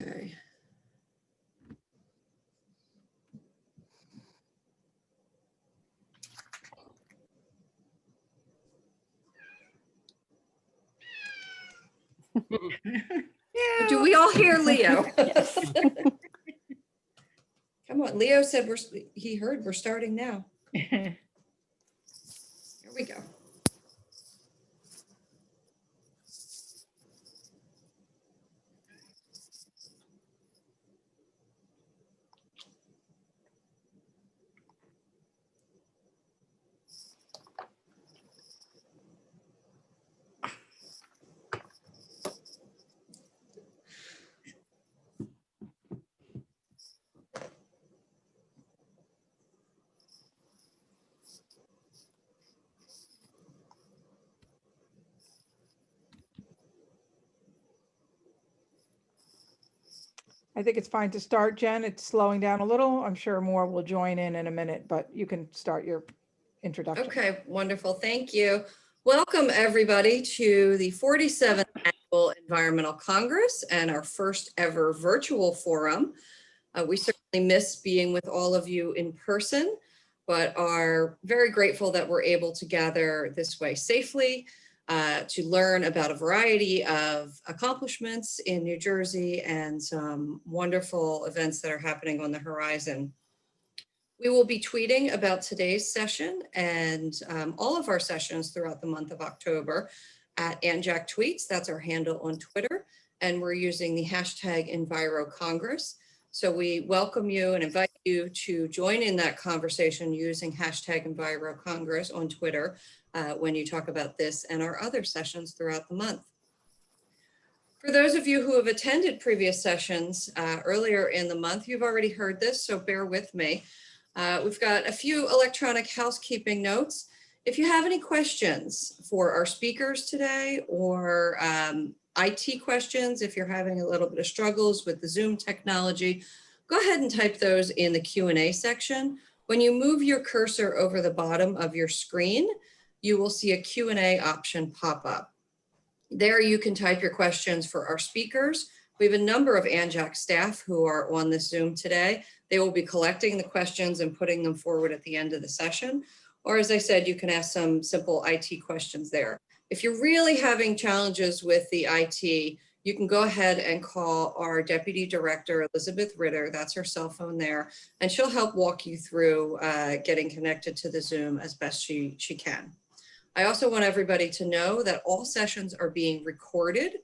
Okay. Yeah. Do we all hear Leo? Yes. Come on, Leo said he heard we're starting now. Here we go. I think it's fine to start, Jen. It's slowing down a little. I'm sure more will join in a minute, but you can start your introduction. Okay, wonderful. Thank you. Welcome everybody to the 47th Annual Environmental Congress and our first ever virtual forum. We certainly miss being with all of you in person, but are very grateful that we're able to gather this way safely to learn about a variety of accomplishments in New Jersey and some wonderful events that are happening on the horizon. We will be tweeting about today's session and all of our sessions throughout the month of October at ANJAC Tweets. That's our handle on Twitter. And we're using the hashtag EnviroCongress. So we welcome you and invite you to join in that conversation using hashtag EnviroCongress on Twitter when you talk about this and our other sessions throughout the month. For those of you who have attended previous sessions earlier in the month, you've already heard this, so bear with me. We've got a few electronic housekeeping notes. If you have any questions for our speakers today or IT questions, if you're having a little bit of struggles with the Zoom technology, go ahead and type those in the Q&A section. When you move your cursor over the bottom of your screen, you will see a Q&A option pop up. There you can type your questions for our speakers. We have a number of ANJAC staff who are on this Zoom today. They will be collecting the questions and putting them forward at the end of the session. Or as I said, you can ask some simple IT questions there. If you're really having challenges with the IT, you can go ahead and call our Deputy Director, Elizabeth Ritter, that's her cell phone there, and she'll help walk you through getting connected to the Zoom as best she can. I also want everybody to know that all sessions are being recorded,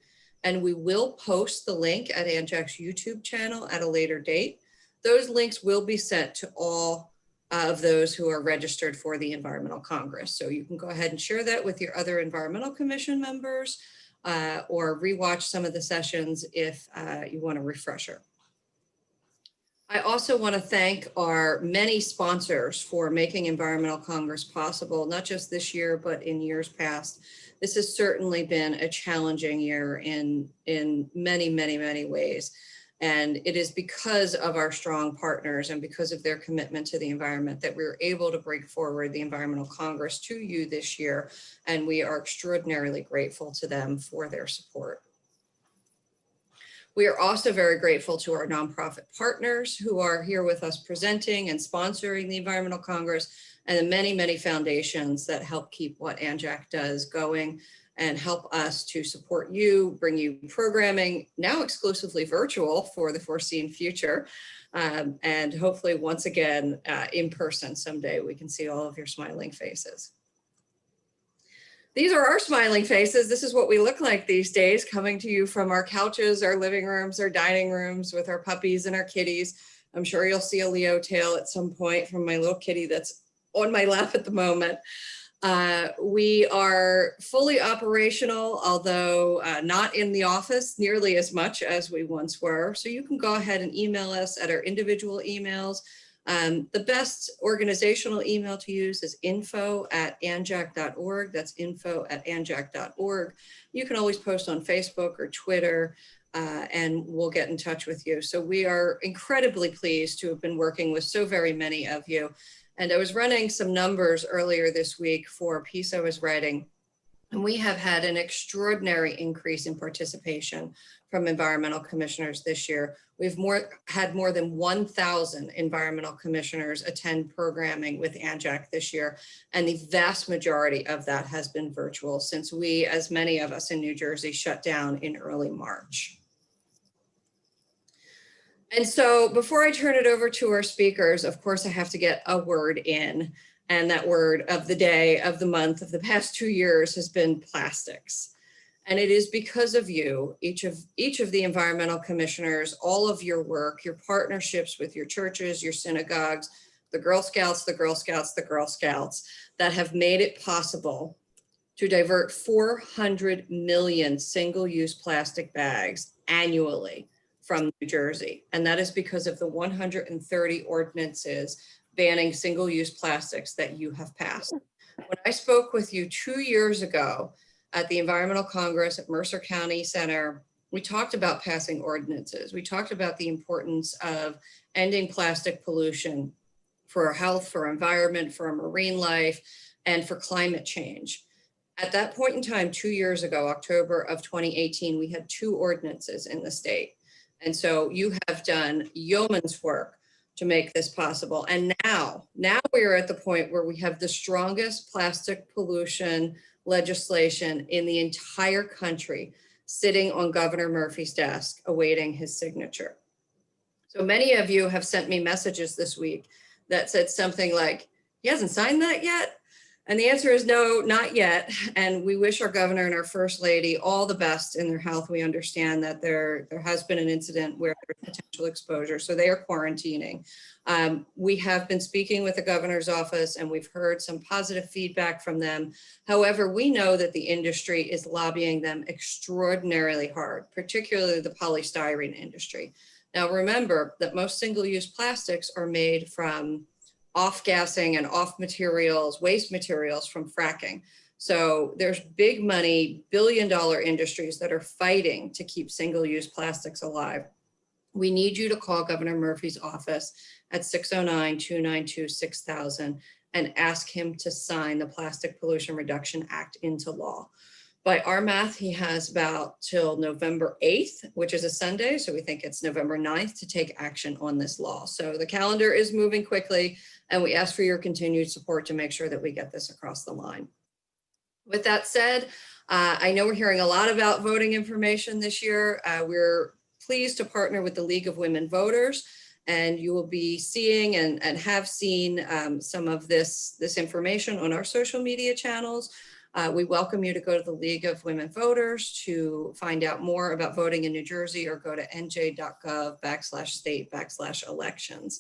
and we will post the link at ANJAC's YouTube channel at a later date. Those links will be sent to all of those who are registered for the Environmental Congress. So you can go ahead and share that with your other Environmental Commission members or rewatch some of the sessions if you want a refresher. I also want to thank our many sponsors for making Environmental Congress possible, not just this year, but in years past. This has certainly been a challenging year in many, many, many ways. And it is because of our strong partners and because of their commitment to the environment that we were able to bring forward the Environmental Congress to you this year. And we are extraordinarily grateful to them for their support. We are also very grateful to our nonprofit partners who are here with us presenting and sponsoring the Environmental Congress, and the many, many foundations that help keep what ANJAC does going and help us to support you, bring you programming, now exclusively virtual for the foreseen future. And hopefully once again, in person someday, we can see all of your smiling faces. These are our smiling faces. This is what we look like these days, coming to you from our couches, our living rooms, our dining rooms with our puppies and our kitties. I'm sure you'll see a Leo tail at some point from my little kitty that's on my lap at the moment. We are fully operational, although not in the office nearly as much as we once were. So you can go ahead and email us at our individual emails. The best organizational email to use is info@anjac.org. That's info@anjac.org. You can always post on Facebook or Twitter, and we'll get in touch with you. So we are incredibly pleased to have been working with so very many of you. And I was running some numbers earlier this week for a piece I was writing And we have had an extraordinary increase in participation from environmental commissioners this year. We've had more than 1,000 environmental commissioners attend programming with ANJAC this year. And the vast majority of that has been virtual since we, as many of us in New Jersey, shut down in early March. And so before I turn it over to our speakers, of course, I have to get a word in. And that word of the day, of the month, of the past 2 years has been plastics. And it is because of you, each of the environmental commissioners, all of your work, your partnerships with your churches, your synagogues, the Girl Scouts, the Girl Scouts, the Girl Scouts, that have made it possible to divert 400 million single-use plastic bags annually from New Jersey. And that is because of the 130 ordinances banning single-use plastics that you have passed. When I spoke with you 2 years ago at the Environmental Congress at Mercer County Center, we talked about passing ordinances. We talked about the importance of ending plastic pollution for our health, for our environment, for our marine life, and for climate change. At that point in time, 2 years ago, October of 2018, we had 2 ordinances in the state. And so you have done yeoman's work to make this possible. And now we are at the point where we have the strongest plastic pollution legislation in the entire country sitting on Governor Murphy's desk awaiting his signature. So many of you have sent me messages this week that said something like, he hasn't signed that yet? And the answer is no, not yet. And we wish our governor and our first lady all the best in their health. We understand that there has been an incident where there's potential exposure, so they are quarantining. We have been speaking with the governor's office and we've heard some positive feedback from them. However, we know that the industry is lobbying them extraordinarily hard, particularly the polystyrene industry. Now, remember that most single-use plastics are made from off-gassing and off materials, waste materials from fracking. So there's big money, billion-dollar industries that are fighting to keep single-use plastics alive. We need you to call Governor Murphy's office at 609-292-6000 and ask him to sign the Plastic Pollution Reduction Act into law. By our math, he has about till November 8th, which is a Sunday. So we think it's November 9th to take action on this law. So the calendar is moving quickly and we ask for your continued support to make sure that we get this across the line. With that said, I know we're hearing a lot about voting information this year. We're pleased to partner with the League of Women Voters, and you will be seeing and have seen some of this information on our social media channels. We welcome you to go to the League of Women Voters to find out more about voting in New Jersey, or go to nj.gov/state/elections.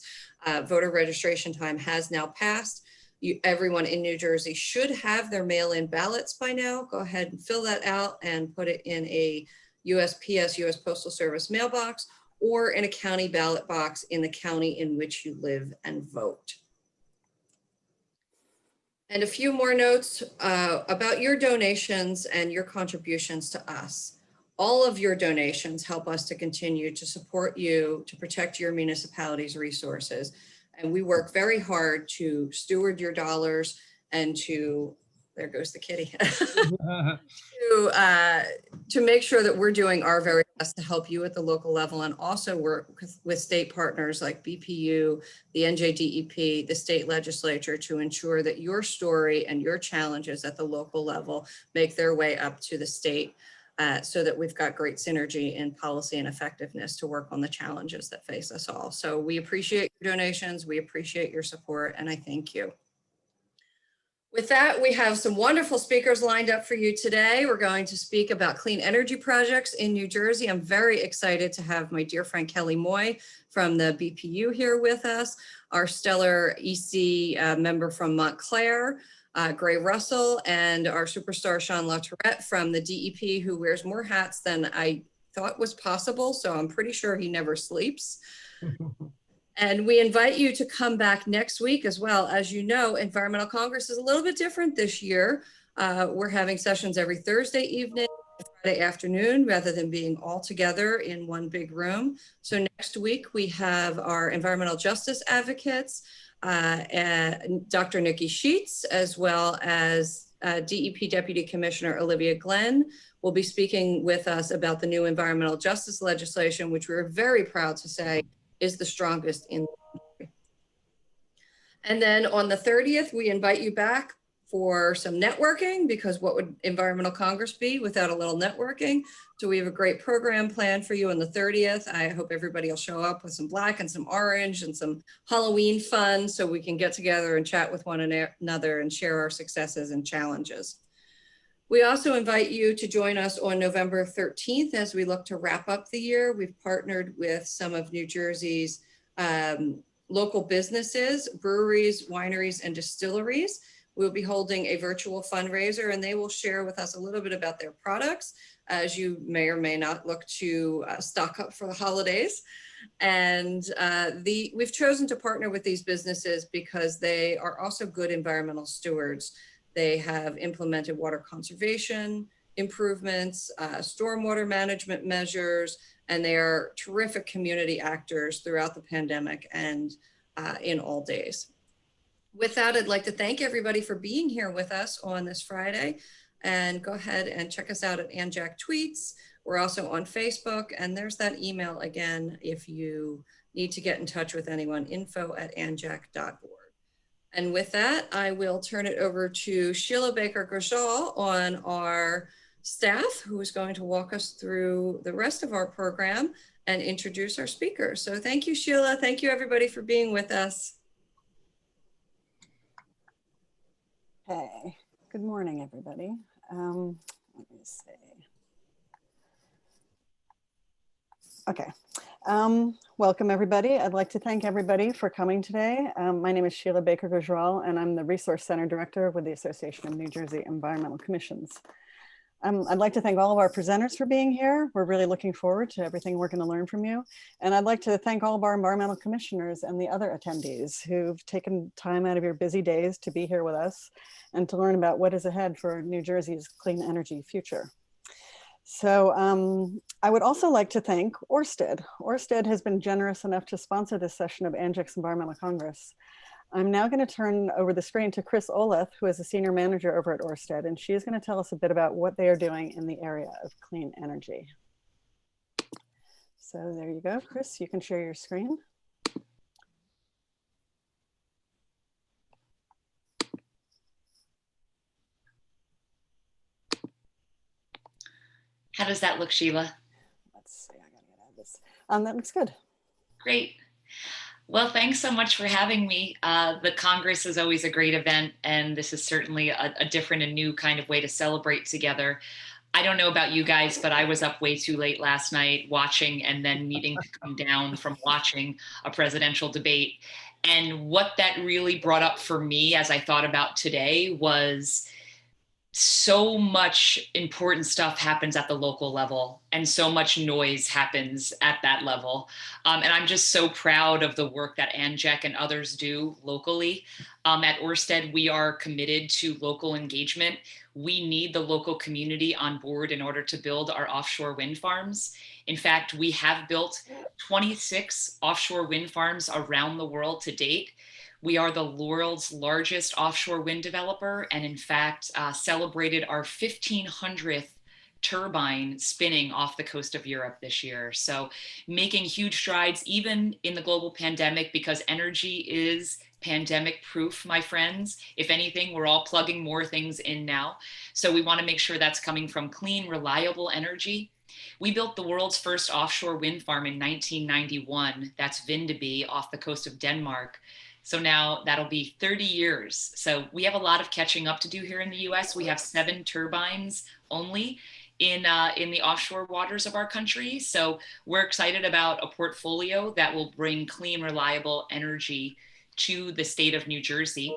Voter registration time has now passed. Everyone in New Jersey should have their mail-in ballots by now. Go ahead and fill that out and put it in a USPS, US Postal Service mailbox, or in a county ballot box in the county in which you live and vote. And a few more notes about your donations and your contributions to us. All of your donations help us to continue to support you, to protect your municipality's resources. And we work very hard to steward your dollars and to, there goes the kitty, to make sure that we're doing our very best to help you at the local level, and also work with state partners like BPU, the NJDEP, the state legislature, to ensure that your story and your challenges at the local level make their way up to the state, so that we've got great synergy in policy and effectiveness to work on the challenges that face us all. So we appreciate your donations, we appreciate your support, and I thank you. With that, we have some wonderful speakers lined up for you today. We're going to speak about clean energy projects in New Jersey. I'm very excited to have my dear friend Kelly Moy from the BPU here with us, our stellar EC member from Montclair, Gray Russell, and our superstar Sean LaTourette from the DEP, who wears more hats than I thought was possible. So I'm pretty sure he never sleeps. And we invite you to come back next week as well. As you know, Environmental Congress is a little bit different this year. We're having sessions every Thursday evening, Friday afternoon, rather than being all together in one big room. So next week we have our environmental justice advocates, Dr. Nikki Sheets, as well as DEP Deputy Commissioner Olivia Glenn will be speaking with us about the new environmental justice legislation, which we're very proud to say is the strongest in the country. And then on the 30th, we invite you back for some networking, because what would Environmental Congress be without a little networking? So we have a great program planned for you on the 30th. I hope everybody will show up with some black and some orange and some Halloween fun, so we can get together and chat with one another and share our successes and challenges. We also invite you to join us on November 13th as we look to wrap up the year. We've partnered with some of New Jersey's local businesses, breweries, wineries, and distilleries. We'll be holding a virtual fundraiser, and they will share with us a little bit about their products, as you may or may not look to stock up for the holidays. And we've chosen to partner with these businesses because they are also good environmental stewards. They have implemented water conservation improvements, stormwater management measures, and they are terrific community actors throughout the pandemic and in all days. With that, I'd like to thank everybody for being here with us on this Friday, and go ahead and check us out at ANJAC Tweets. We're also on Facebook, and there's that email again if you need to get in touch with anyone, info@anjac.org. And with that, I will turn it over to Sheila Baker-Grajal on our staff, who is going to walk us through the rest of our program and introduce our speakers. So thank you, Sheila. Thank you, everybody, for being with us. Hey, good morning, everybody. Let me see. Okay. Welcome, everybody. I'd like to thank everybody for coming today. My name is Sheila Baker-Grajal, and I'm the Resource Center Director with the Association of New Jersey Environmental Commissions. I'd like to thank all of our presenters for being here. We're really looking forward to everything we're going to learn from you. And I'd like to thank all of our environmental commissioners and the other attendees who've taken time out of your busy days to be here with us and to learn about what is ahead for New Jersey's clean energy future. So I would also like to thank Ørsted. Ørsted has been generous enough to sponsor this session of ANJAC's Environmental Congress. I'm now going to turn over the screen to Chris Oleth, who is a senior manager over at Ørsted, and she is going to tell us a bit about what they are doing in the area of clean energy. So there you go, Chris, you can share your screen. How does that look, Sheila? Let's see, I gotta get out of this. That looks good. Great. Well, thanks so much for having me. The Congress is always a great event, and this is certainly a different and new kind of way to celebrate together. I don't know about you guys, but I was up way too late last night watching and then needing to come down from watching a presidential debate. And what that really brought up for me as I thought about today was so much important stuff happens at the local level, and so much noise happens at that level. And I'm just so proud of the work that ANJAC and others do locally. At Ørsted, we are committed to local engagement. We need the local community on board in order to build our offshore wind farms. In fact, we have built 26 offshore wind farms around the world to date. We are the world's largest offshore wind developer, and in fact, celebrated our 1,500th turbine spinning off the coast of Europe this year. So making huge strides even in the global pandemic, because energy is pandemic proof, my friends. If anything, we're all plugging more things in now. So we want to make sure that's coming from clean, reliable energy. We built the world's first offshore wind farm in 1991. That's Vindeby off the coast of Denmark. So now that'll be 30 years. So we have a lot of catching up to do here in the US. We have 7 turbines only in the offshore waters of our country. So we're excited about a portfolio that will bring clean, reliable energy to the state of New Jersey.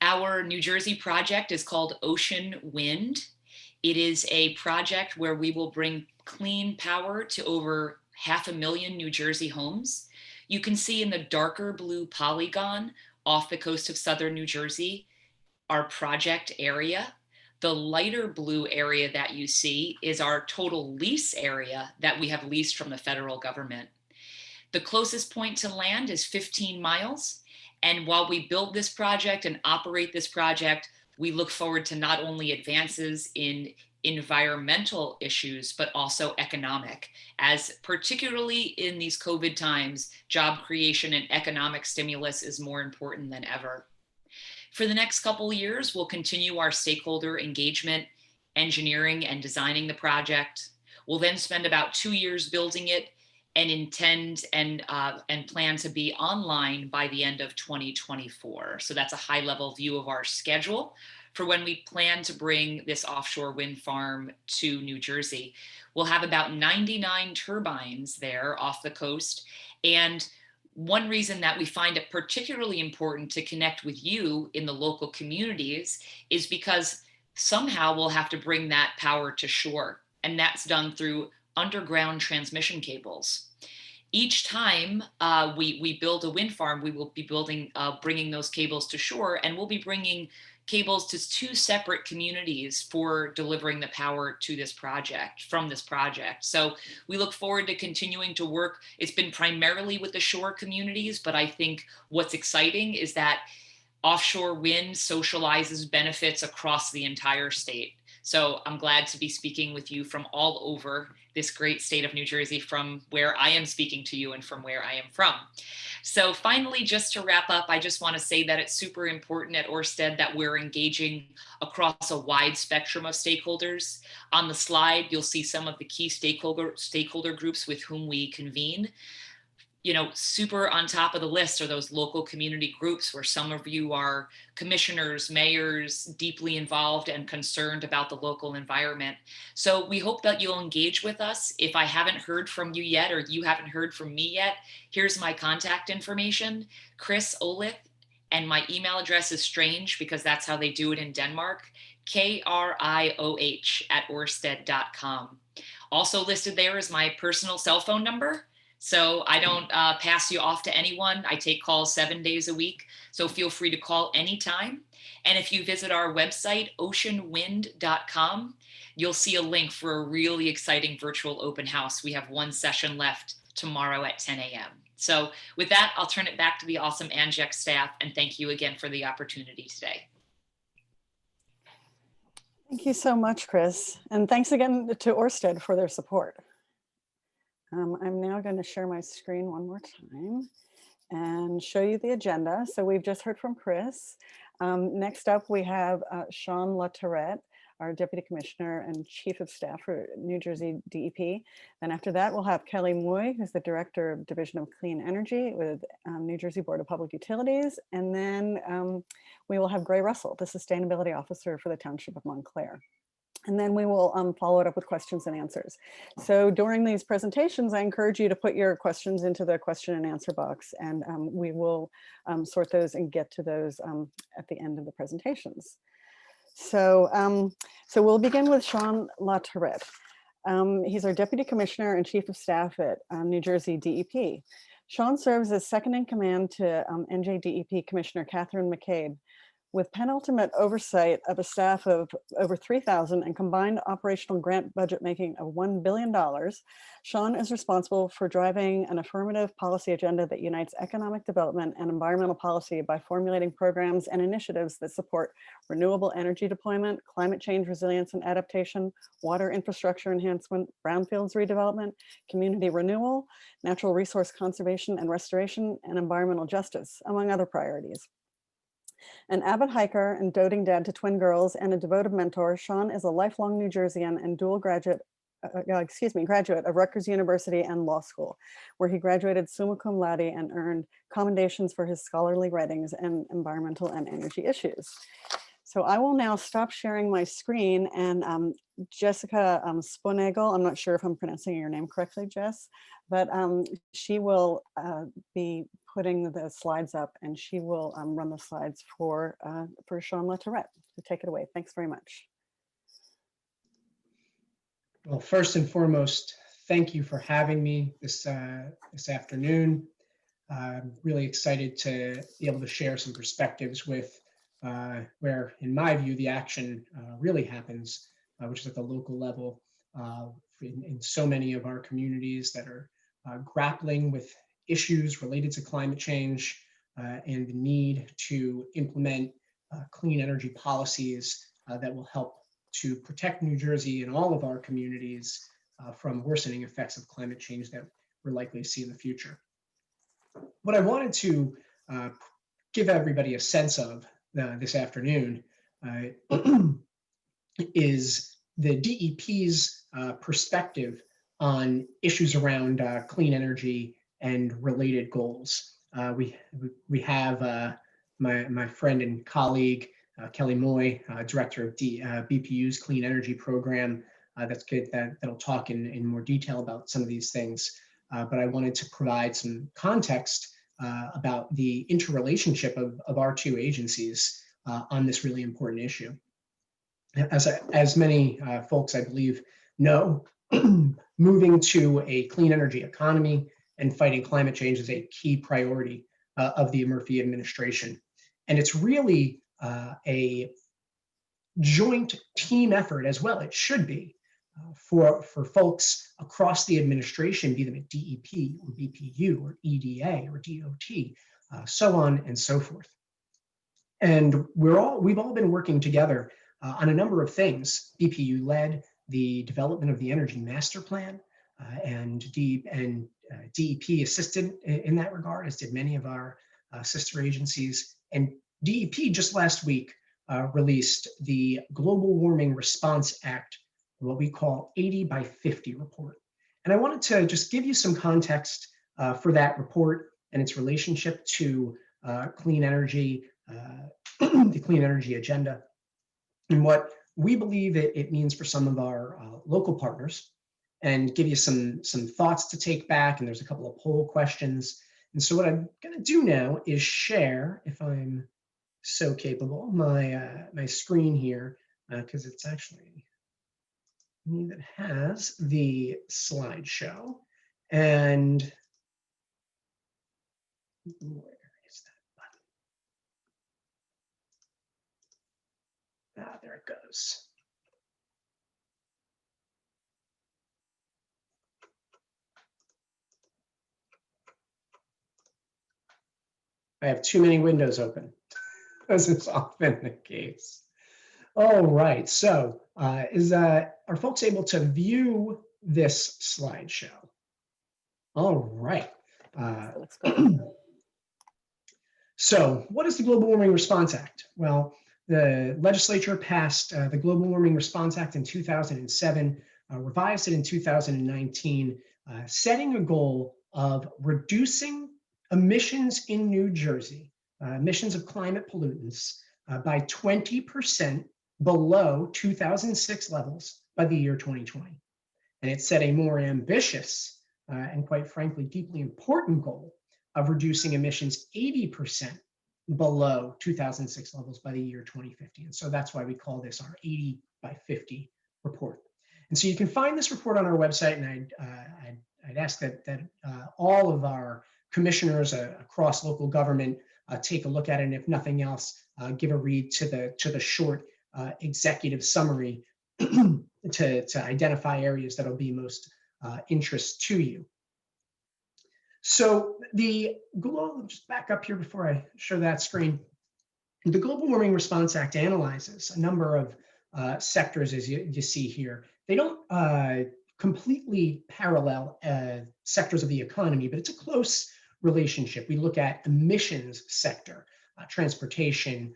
Our New Jersey project is called Ocean Wind. It is a project where we will bring clean power to over 500,000 New Jersey homes. You can see in the darker blue polygon off the coast of southern New Jersey, our project area. The lighter blue area that you see is our total lease area that we have leased from the federal government. The closest point to land is 15 miles. And while we build this project and operate this project, We look forward to not only advances in environmental issues, but also economic, as particularly in these COVID times, job creation and economic stimulus is more important than ever. For the next couple of years, we'll continue our stakeholder engagement, engineering and designing the project. We'll then spend about 2 years building it and intend and plan to be online by the end of 2024. So that's a high level view of our schedule for when we plan to bring this offshore wind farm to New Jersey. We'll have about 99 turbines there off the coast. And one reason that we find it particularly important to connect with you in the local communities is because somehow we'll have to bring that power to shore. And that's done through underground transmission cables. Each time we build a wind farm, we will be bringing those cables to shore, and we'll be bringing cables to 2 separate communities for delivering the power to this project, from this project. So we look forward to continuing to work. It's been primarily with the shore communities, but I think what's exciting is that offshore wind socializes benefits across the entire state. So I'm glad to be speaking with you from all over this great state of New Jersey, from where I am speaking to you and from where I am from. So finally, just to wrap up, I just want to say that it's super important at Ørsted that we're engaging across a wide spectrum of stakeholders. On the slide, you'll see some of the key stakeholder groups with whom we convene. You know, super on top of the list are those local community groups where some of you are commissioners, mayors, deeply involved and concerned about the local environment. So we hope that you'll engage with us. If I haven't heard from you yet, or you haven't heard from me yet, here's my contact information, Chris Olith, and my email address is strange because that's how they do it in Denmark, krioh@orsted.com. Also listed there is my personal cell phone number. So I don't pass you off to anyone. I take calls 7 days a week. So feel free to call anytime. And if you visit our website, oceanwind.com, you'll see a link for a really exciting virtual open house. We have 1 session left tomorrow at 10 a.m. So with that, I'll turn it back to the awesome Anjek staff. And thank you again for the opportunity today. Thank you so much, Chris. And thanks again to Ørsted for their support. I'm now going to share my screen one more time and show you the agenda. So we've just heard from Chris. Next up, we have Sean LaTourette, our Deputy Commissioner and Chief of Staff for New Jersey DEP. And after that, we'll have Kelly Moy, who's the Director of Division of Clean Energy with New Jersey Board of Public Utilities. And then we will have Gray Russell, the Sustainability Officer for the Township of Montclair. And then we will follow it up with questions and answers. So during these presentations, I encourage you to put your questions into the question and answer box, and we will sort those and get to those at the end of the presentations. So, we'll begin with Sean LaTourette. He's our Deputy Commissioner and Chief of Staff at New Jersey DEP. Sean serves as second in command to NJDEP Commissioner Catherine McCabe, with penultimate oversight of a staff of over 3,000 and combined operational grant budget making of $1 billion. Sean is responsible for driving an affirmative policy agenda that unites economic development and environmental policy by formulating programs and initiatives that support renewable energy deployment, climate change resilience and adaptation, water infrastructure enhancement, brownfields redevelopment, community renewal, natural resource conservation and restoration, and environmental justice, among other priorities. An avid hiker and doting dad to twin girls and a devoted mentor, Sean is a lifelong New Jerseyan and dual graduate of Rutgers University and Law School, where he graduated summa cum laude and earned commendations for his scholarly writings and environmental and energy issues. So I will now stop sharing my screen, and Jessica Sponegel, I'm not sure if I'm pronouncing your name correctly, Jess, but she will be putting the slides up, and she will run the slides for Sean LaTourette. So take it away. Thanks very much. Well, first and foremost, thank you for having me this afternoon. I'm really excited to be able to share some perspectives with where, in my view, the action really happens, which is at the local level in so many of our communities that are grappling with issues related to climate change and the need to implement clean energy policies that will help to protect New Jersey and all of our communities from worsening effects of climate change that we're likely to see in the future. What I wanted to give everybody a sense of this afternoon is the DEP's perspective on issues around clean energy and related goals. We have my friend and colleague, Kelly Moy, director of BPU's Clean Energy Program, that'll talk in more detail about some of these things. But I wanted to provide some context about the interrelationship of our two agencies on this really important issue. As many folks, I believe, know, moving to a clean energy economy and fighting climate change is a key priority of the Murphy administration. And it's really a joint team effort as well. It should be for folks across the administration, be them at DEP or BPU or EDA or DOT, so on and so forth. And we've all been working together on a number of things. BPU led the development of the Energy Master Plan, and DEP assisted in that regard, as did many of our sister agencies. And DEP just last week released the Global Warming Response Act, what we call 80 by 50 report. And I wanted to just give you some context for that report and its relationship to clean energy, the clean energy agenda, and what we believe it means for some of our local partners, and give you some thoughts to take back. And there's a couple of poll questions. And so what I'm going to do now is share, if I'm so capable, my screen here, because it's actually me that has the slideshow. And where is that button? There it goes. I have too many windows open, as is often the case. All right, so are folks able to view this slideshow? All right. Let's go. So what is the Global Warming Response Act? Well, the legislature passed the Global Warming Response Act in 2007, revised it in 2019, setting a goal of reducing emissions in New Jersey, emissions of climate pollutants, by 20% below 2006 levels by the year 2020. And it set a more ambitious and, quite frankly, deeply important goal of reducing emissions 80% below 2006 levels by the year 2050. And so that's why we call this our 80 by 50 report. And so you can find this report on our website, and I'd ask that all of our commissioners across local government take a look at it, and if nothing else, give a read to the short executive summary to identify areas that'll be most interest to you. So just back up here before I show that screen. The Global Warming Response Act analyzes a number of sectors, as you see here. They don't completely parallel sectors of the economy, but it's a close relationship. We look at emissions sector, transportation,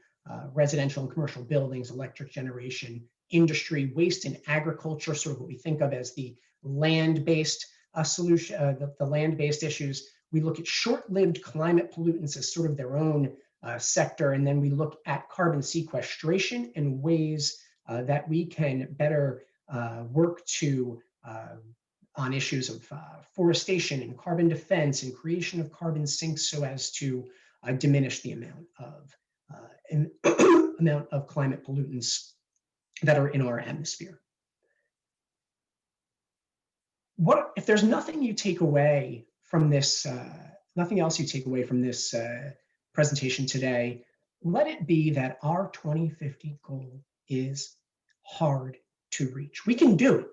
residential and commercial buildings, electric generation, industry, waste and agriculture, sort of what we think of as the land-based solution, the land-based issues. We look at short-lived climate pollutants as sort of their own sector, and then we look at carbon sequestration and ways that we can better work to on issues of forestation and carbon defense and creation of carbon sinks so as to diminish the amount of climate pollutants that are in our atmosphere. What if there's nothing you take away from this, nothing else you take away from this presentation today, let it be that our 2050 goal is hard to reach. We can do it.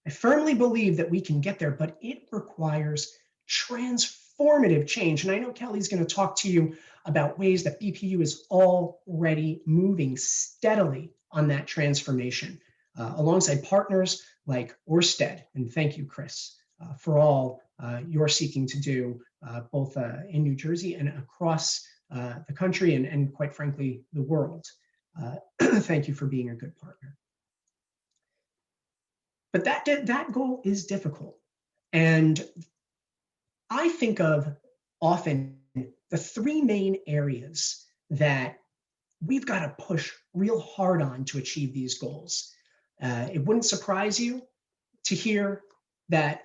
I firmly believe that we can get there, but it requires transformative transformative change. And I know Kelly's going to talk to you about ways that BPU is already moving steadily on that transformation alongside partners like Ørsted. And thank you, Chris, for all you're seeking to do both in New Jersey and across the country and quite frankly, the world. Thank you for being a good partner. But that goal is difficult. And I think of often the three main areas that we've got to push real hard on to achieve these goals. It wouldn't surprise you to hear that,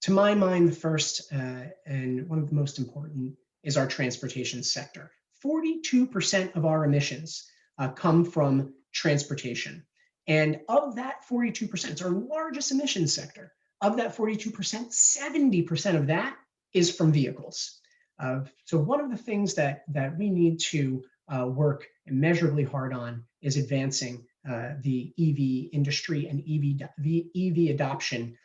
to my mind, the first and one of the most important is our transportation sector. 42% of our emissions come from transportation. And of that 42%, it's our largest emissions sector. Of that 42%, 70% of that is from vehicles. So one of the things that we need to work immeasurably hard on is advancing the EV industry and EV adoption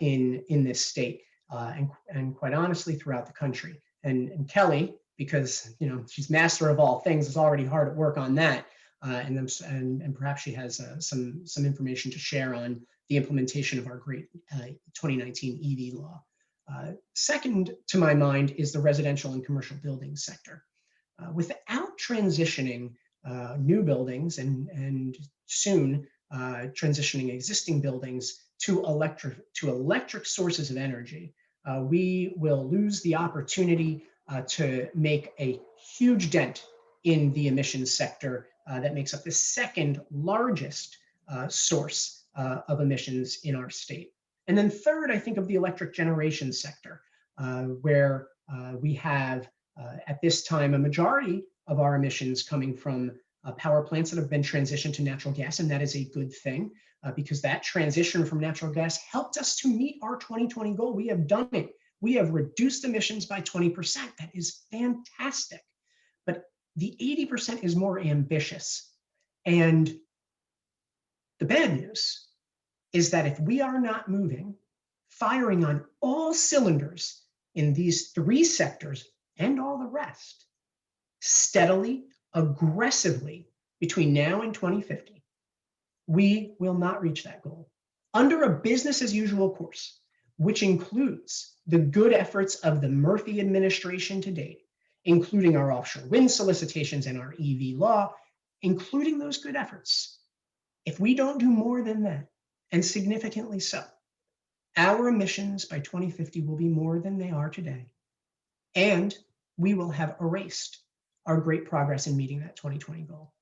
in this state and quite honestly throughout the country. And Kelly, because she's master of all things, is already hard at work on that. And perhaps she has some information to share on the implementation of our great 2019 EV law. Second to my mind is the residential and commercial building sector. Without transitioning new buildings and soon transitioning existing buildings to electric sources of energy, we will lose the opportunity to make a huge dent in the emissions sector that makes up the second largest source of emissions in our state. And then third, I think of the electric generation sector, where we have at this time a majority of our emissions coming from power plants that have been transitioned to natural gas, and that is a good thing because that transition from natural gas helped us to meet our 2020 goal. We have done it. We have reduced emissions by 20%. That is fantastic. But the 80% is more ambitious. And the bad news is that if we are not moving, firing on all cylinders in these three sectors and all the rest, steadily, aggressively between now and 2050, we will not reach that goal. Under a business as usual course, which includes the good efforts of the Murphy administration to date, including our offshore wind solicitations and our EV law, including those good efforts, if we don't do more than that, and significantly so, our emissions by 2050 will be more than they are today. And we will have erased our great progress in meeting that 2020 goal.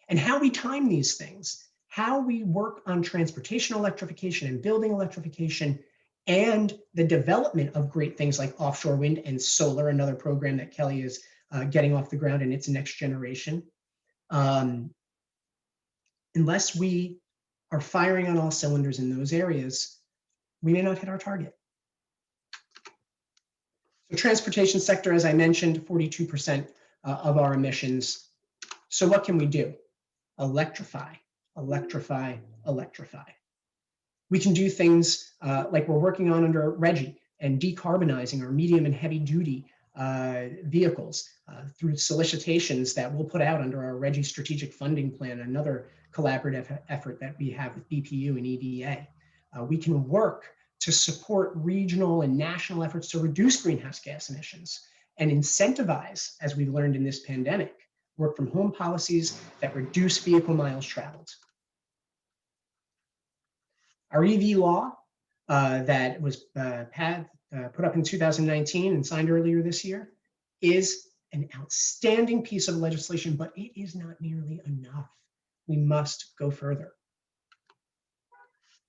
And how we time these things, how we work on transportation electrification and building electrification, and the development of great things like offshore wind and solar, another program that Kelly is getting off the ground in its next generation. Unless we are firing on all cylinders in those areas, we may not hit our target. The transportation sector, as I mentioned, 42% of our emissions. So what can we do? Electrify, electrify, electrify. We can do things like we're working on under RGGI and decarbonizing our medium and heavy duty vehicles through solicitations that we'll put out under our RGGI strategic funding plan, another collaborative effort that we have with BPU and EDA. We can work to support regional and national efforts to reduce greenhouse gas emissions and incentivize, as we've learned in this pandemic, work from home policies that reduce vehicle miles traveled. Our EV law that was put up in 2019 and signed earlier this year is an outstanding piece of legislation, but it is not nearly enough. We must go further.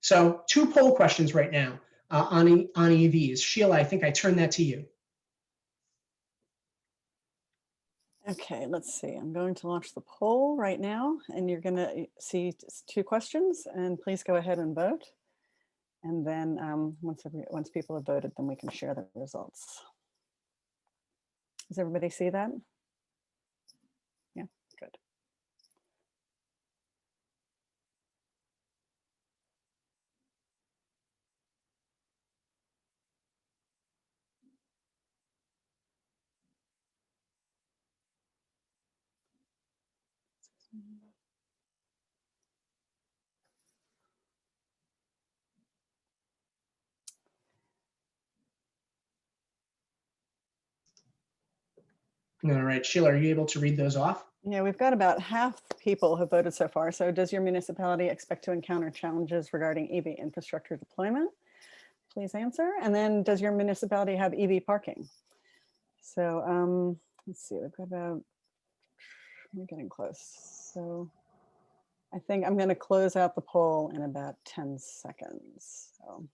So 2 poll questions right now on EVs. Sheila, I think I turn that to you. Okay, let's see. I'm going to launch the poll right now, and you're going to see 2 questions, and please go ahead and vote. And then once people have voted, then we can share the results. Does everybody see that? Yeah, good. All right, Sheila, are you able to read those off? Yeah, we've got about half the people have voted so far. So does your municipality expect to encounter challenges regarding EV infrastructure deployment? Please answer. And then does your municipality have EV parking? So let's see, we've got about, we're getting close. So I think I'm going to close out the poll in about 10 seconds. So.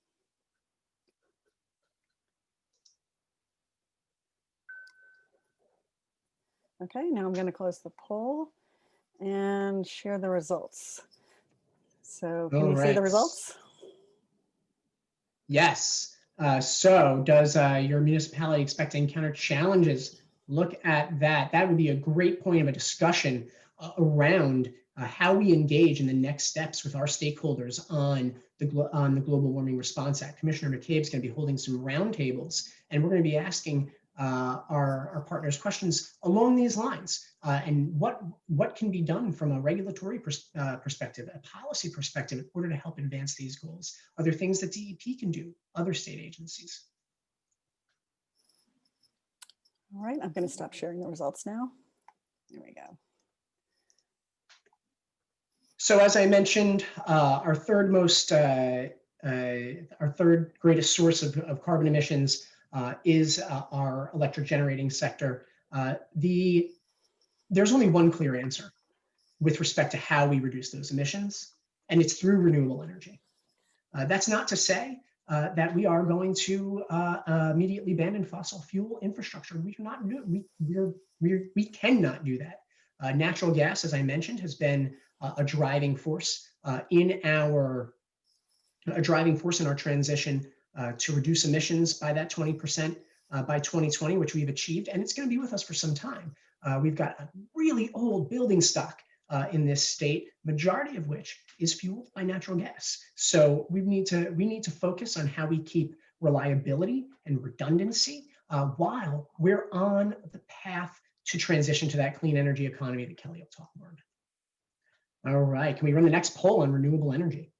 Okay, now I'm going to close the poll and share the results. So can you see the results? Yes. So does your municipality expect to encounter challenges? Look at that. That would be a great point of a discussion around how we engage in the next steps with our stakeholders on the Global Warming Response Act. Commissioner McCabe is going to be holding some roundtables, and we're going to be asking our partners questions along these lines, and what can be done from a regulatory perspective, a policy perspective, in order to help advance these goals. Are there things that DEP can do, other state agencies? All right, I'm going to stop sharing the results now. There we go. So as I mentioned, our third greatest source of carbon emissions is our electric generating sector. There's only one clear answer with respect to how we reduce those emissions, and it's through renewable energy. That's not to say that we are going to immediately abandon fossil fuel infrastructure. We cannot do that. Natural gas, as I mentioned, has been a driving force in our transition to reduce emissions by that 20% by 2020, which we've achieved, and it's going to be with us for some time. We've got a really old building stock in this state, majority of which is fueled by natural gas. So we need to focus on how we keep reliability and redundancy while we're on the path to transition to that clean energy economy that Kelly will talk more about. All right, can we run the next poll on renewable energy?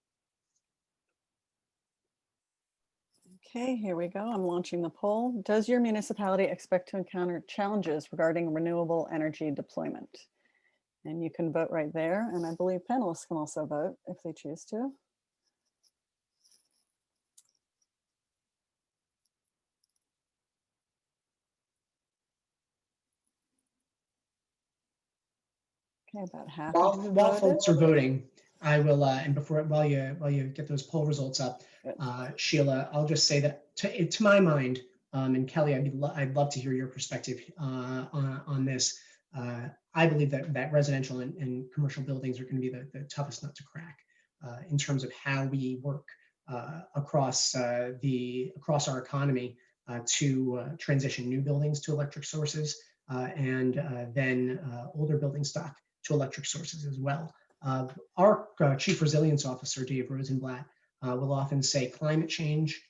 Okay, here we go. I'm launching the poll. Does your municipality expect to encounter challenges regarding renewable energy deployment? And you can vote right there. And I believe panelists can also vote if they choose to. Okay, about half. While folks are voting, I will, and while you get those poll results up, Sheila, I'll just say that to my mind, and Kelly, I'd love to hear your perspective on this. I believe that residential and commercial buildings are going to be the toughest nut to crack in terms of how we work across our economy to transition new buildings to electric sources and then older building stock to electric sources as well. Our Chief Resilience Officer, Dave Rosenblatt, will often say climate change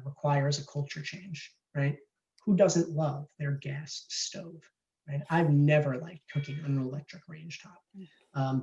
requires a culture change, right? Who doesn't love their gas stove, right? I've never liked cooking on an electric range top,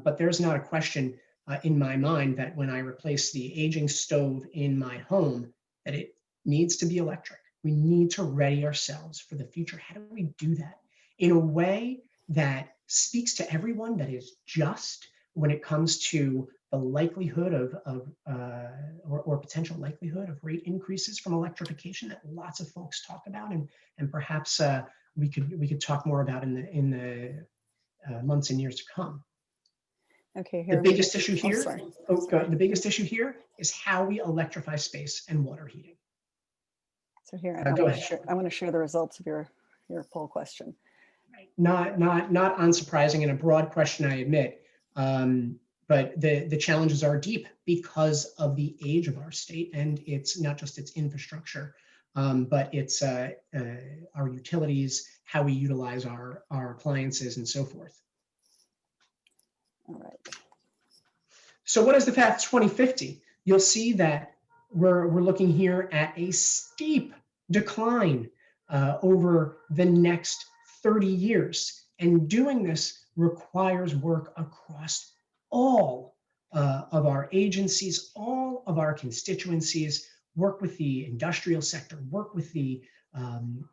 but there's not a question in my mind that when I replace the aging stove in my home, that it needs to be electric. We need to ready ourselves for the future. How do we do that in a way that speaks to everyone, that is just when it comes to the likelihood or potential likelihood of rate increases from electrification that lots of folks talk about, and perhaps we could talk more about in the months and years to come. Okay, here the biggest issue here. The biggest issue here is how we electrify space and water heating. So here, go ahead. I want to share the results of your poll question. Not unsurprising and a broad question, I admit, but the challenges are deep because of the age of our state, and it's not just its infrastructure, but it's our utilities, how we utilize our appliances, and so forth. All right. So what is the path to 2050? You'll see that we're looking here at a steep decline over the next 30 years. And doing this requires work across all of our agencies, all of our constituencies, work with the industrial sector, work with the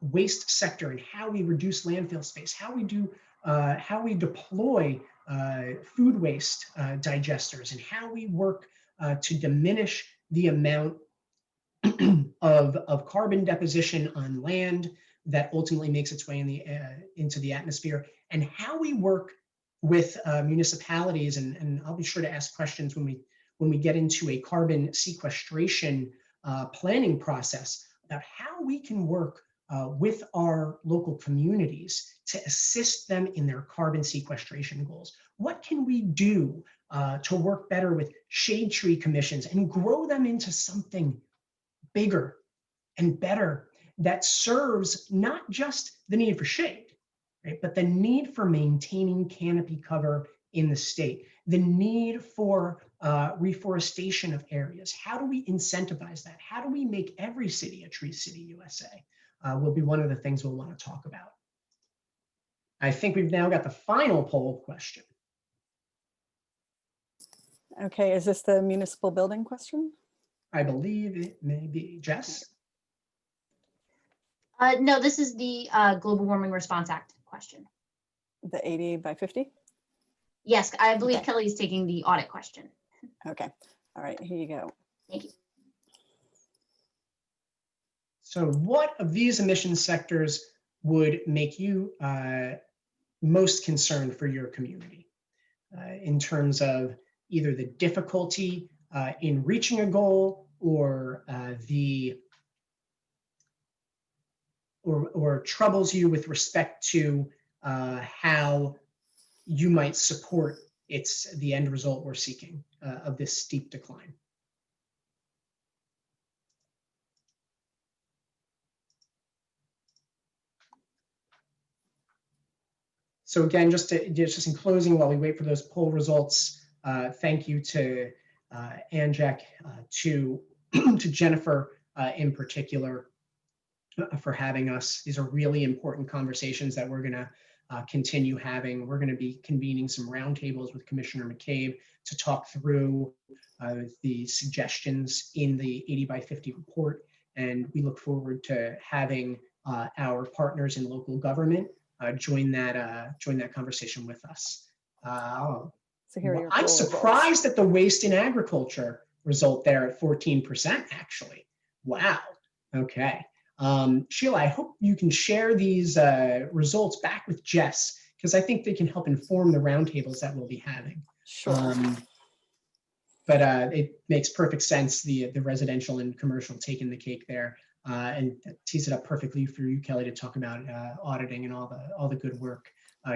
waste sector, and how we reduce landfill space, how we deploy food waste digesters, and how we work to diminish the amount of carbon deposition on land that ultimately makes its way into the atmosphere, and how we work with municipalities. And I'll be sure to ask questions when we get into a carbon sequestration planning process about how we can work with our local communities to assist them in their carbon sequestration goals. What can we do to work better with shade tree commissions and grow them into something bigger and better that serves not just the need for shade, right, but the need for maintaining canopy cover in the state, the need for reforestation of areas. How do we incentivize that? How do we make every city a Tree City USA? Will be one of the things we'll want to talk about. I think we've now got the final poll question. Okay, is this the municipal building question? I believe it may be. Jess? No, this is the Global Warming Response Act question. The 80 by 50? Yes, I believe Okay. Kelly is taking the audit question. Okay, all right, here you go. Thank you. So what of these emission sectors would make you most concerned for your community in terms of either the difficulty in reaching a goal or or troubles you with respect to how you might support the end result we're seeking of this steep decline? So again, just in closing, while we wait for those poll results, thank you to Anjak, to Jennifer in particular for having us. These are really important conversations that we're going to continue having. We're going to be convening some roundtables with Commissioner McCabe to talk through the suggestions in the 80 by 50 report. And we look forward to having our partners in local government join that conversation with us. So here are your I'm poll surprised results. at the waste in agriculture result there at 14%, actually. Wow. Okay. Sheila, I hope you can share these results back with Jess, because I think they can help inform the roundtables that we'll be having. Sure. But it makes perfect sense, the residential and commercial taking the cake there, and tees it up perfectly for you, Kelly, to talk about auditing and all the good work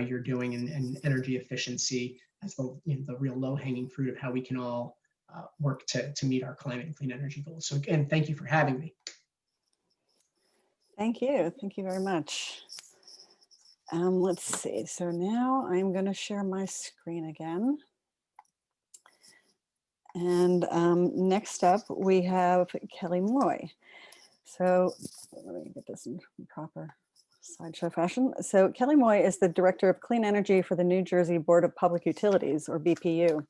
you're doing, and energy efficiency as the real low-hanging fruit of how we can all work to meet our climate and clean energy goals. So again, thank you for having me. Thank you very much. Let's see, so now I'm going to share my screen again. And next up, we have Kelly Moy. So let me get this in proper slideshow fashion. So Kelly Moy is the Director of Clean Energy for the New Jersey Board of Public Utilities, or BPU.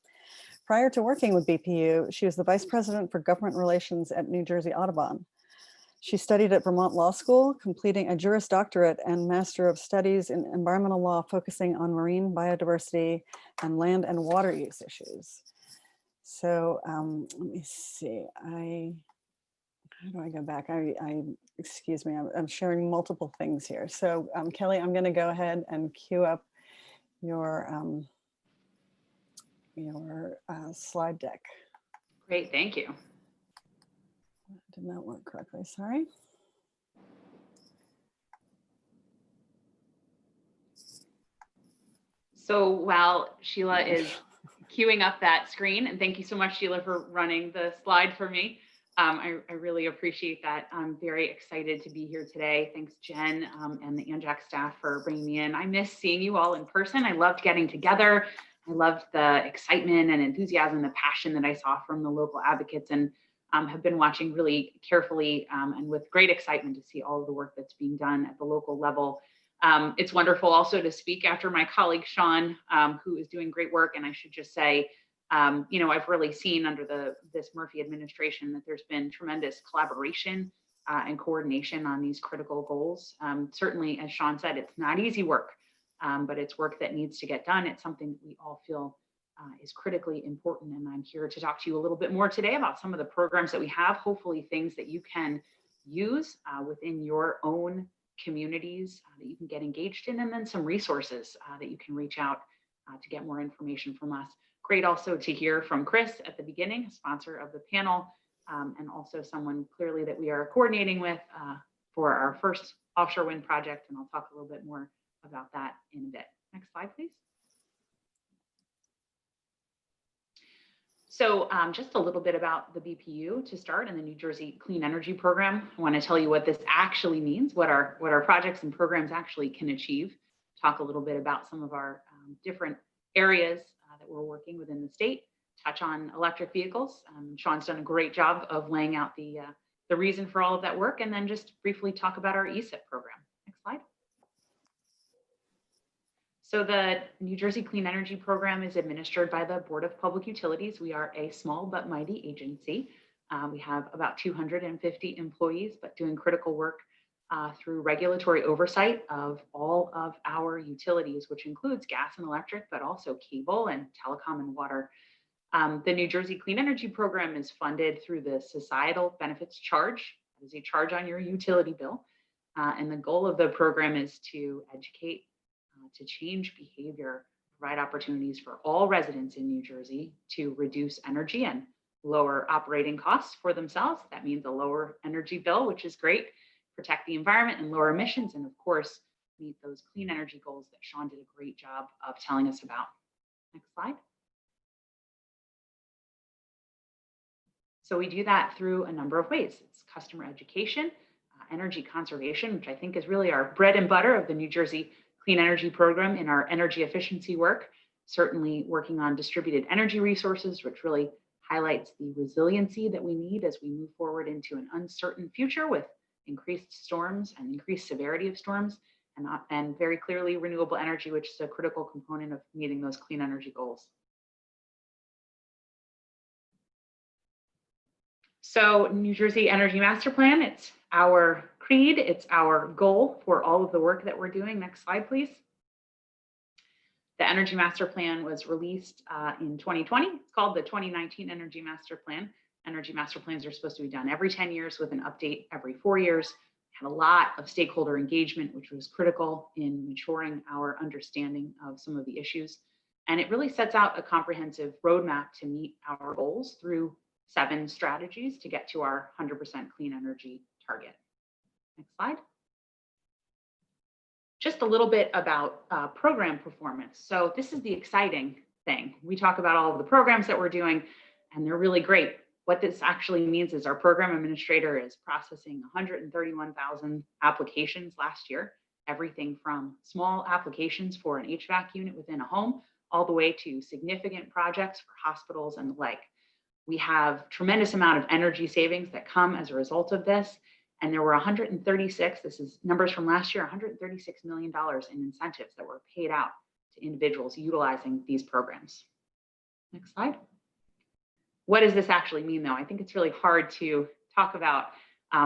Prior to working with BPU, she was the Vice President for Government Relations at New Jersey Audubon. She studied at Vermont Law School, completing a Juris Doctorate and Master of Studies in Environmental Law, focusing on marine biodiversity and land and water use issues. So let me see, how do I go back? Excuse me, I'm sharing multiple things here. So Kelly, I'm gonna go ahead and queue up your slide deck. Great, thank you. Did not work correctly, sorry. So while Sheila is queuing up that screen, and thank you so much, Sheila, for running the slide for me. I really appreciate that. I'm very excited to be here today. Thanks, Jen, and the ANJAC staff for bringing me in. I miss seeing you all in person. I loved getting together. I loved the excitement and enthusiasm, the passion that I saw from the local advocates, and have been watching really carefully and with great excitement to see all of the work that's being done at the local level It's wonderful also to speak after my colleague, Sean, who is doing great work. And I should just say, I've really seen under this Murphy administration that there's been tremendous collaboration and coordination on these critical goals. Certainly, as Sean said, it's not easy work, but it's work that needs to get done. It's something that we all feel is critically important. And I'm here to talk to you a little bit more today about some of the programs that we have, hopefully things that you can use within your own communities that you can get engaged in, and then some resources that you can reach out to get more information from us. Great also to hear from Chris at the beginning, sponsor of the panel, and also someone clearly that we are coordinating with for our first offshore wind project. And I'll talk a little bit more about that in a bit. Next slide, please. So just a little bit about the BPU to start, and the New Jersey Clean Energy Program. I want to tell you what this actually means, what our projects and programs actually can achieve. Talk a little bit about some of our different areas that we're working within the state. Touch on electric vehicles. Sean's done a great job of laying out the reason for all of that work, and then just briefly talk about our ESIP program. Next slide. So the New Jersey Clean Energy Program is administered by the Board of Public Utilities. We are a small but mighty agency. We have about 250 employees, but doing critical work through regulatory oversight of all of our utilities, which includes gas and electric, but also cable and telecom and water. The New Jersey Clean Energy Program is funded through the Societal Benefits Charge. That is a charge on your utility bill. And the goal of the program is to educate, to change behavior, provide opportunities for all residents in New Jersey to reduce energy and lower operating costs for themselves. That means a lower energy bill, which is great, protect the environment and lower emissions, and of course, meet those clean energy goals that Sean did a great job of telling us about. Next slide. So we do that through a number of ways. It's customer education, energy conservation, which I think is really our bread and butter of the New Jersey Clean Energy Program in our energy efficiency work. Certainly working on distributed energy resources, which really highlights the resiliency that we need as we move forward into an uncertain future with increased storms and increased severity of storms, and very clearly renewable energy, which is a critical component of meeting those clean energy goals. So New Jersey Energy Master Plan, it's our creed, it's our goal for all of the work that we're doing. Next slide, please. The Energy Master Plan was released in 2020. It's called the 2019 Energy Master Plan. Energy Master Plans are supposed to be done every 10 years with an update every 4 years. Had a lot of stakeholder engagement, which was critical in maturing our understanding of some of the issues. And it really sets out a comprehensive roadmap to meet our goals through 7 strategies to get to our 100% clean energy target. Next slide. Just a little bit about program performance. So this is the exciting thing. We talk about all of the programs that we're doing, and they're really great. What this actually means is our program administrator is processing 131,000 applications last year, everything from small applications for an HVAC unit within a home, all the way to significant projects for hospitals and the like. We have tremendous amount of energy savings that come as a result of this. And there were 136, this is numbers from last year, $136 million in incentives that were paid out to individuals utilizing these programs. Next slide. What does this actually mean though? I think it's really hard to talk about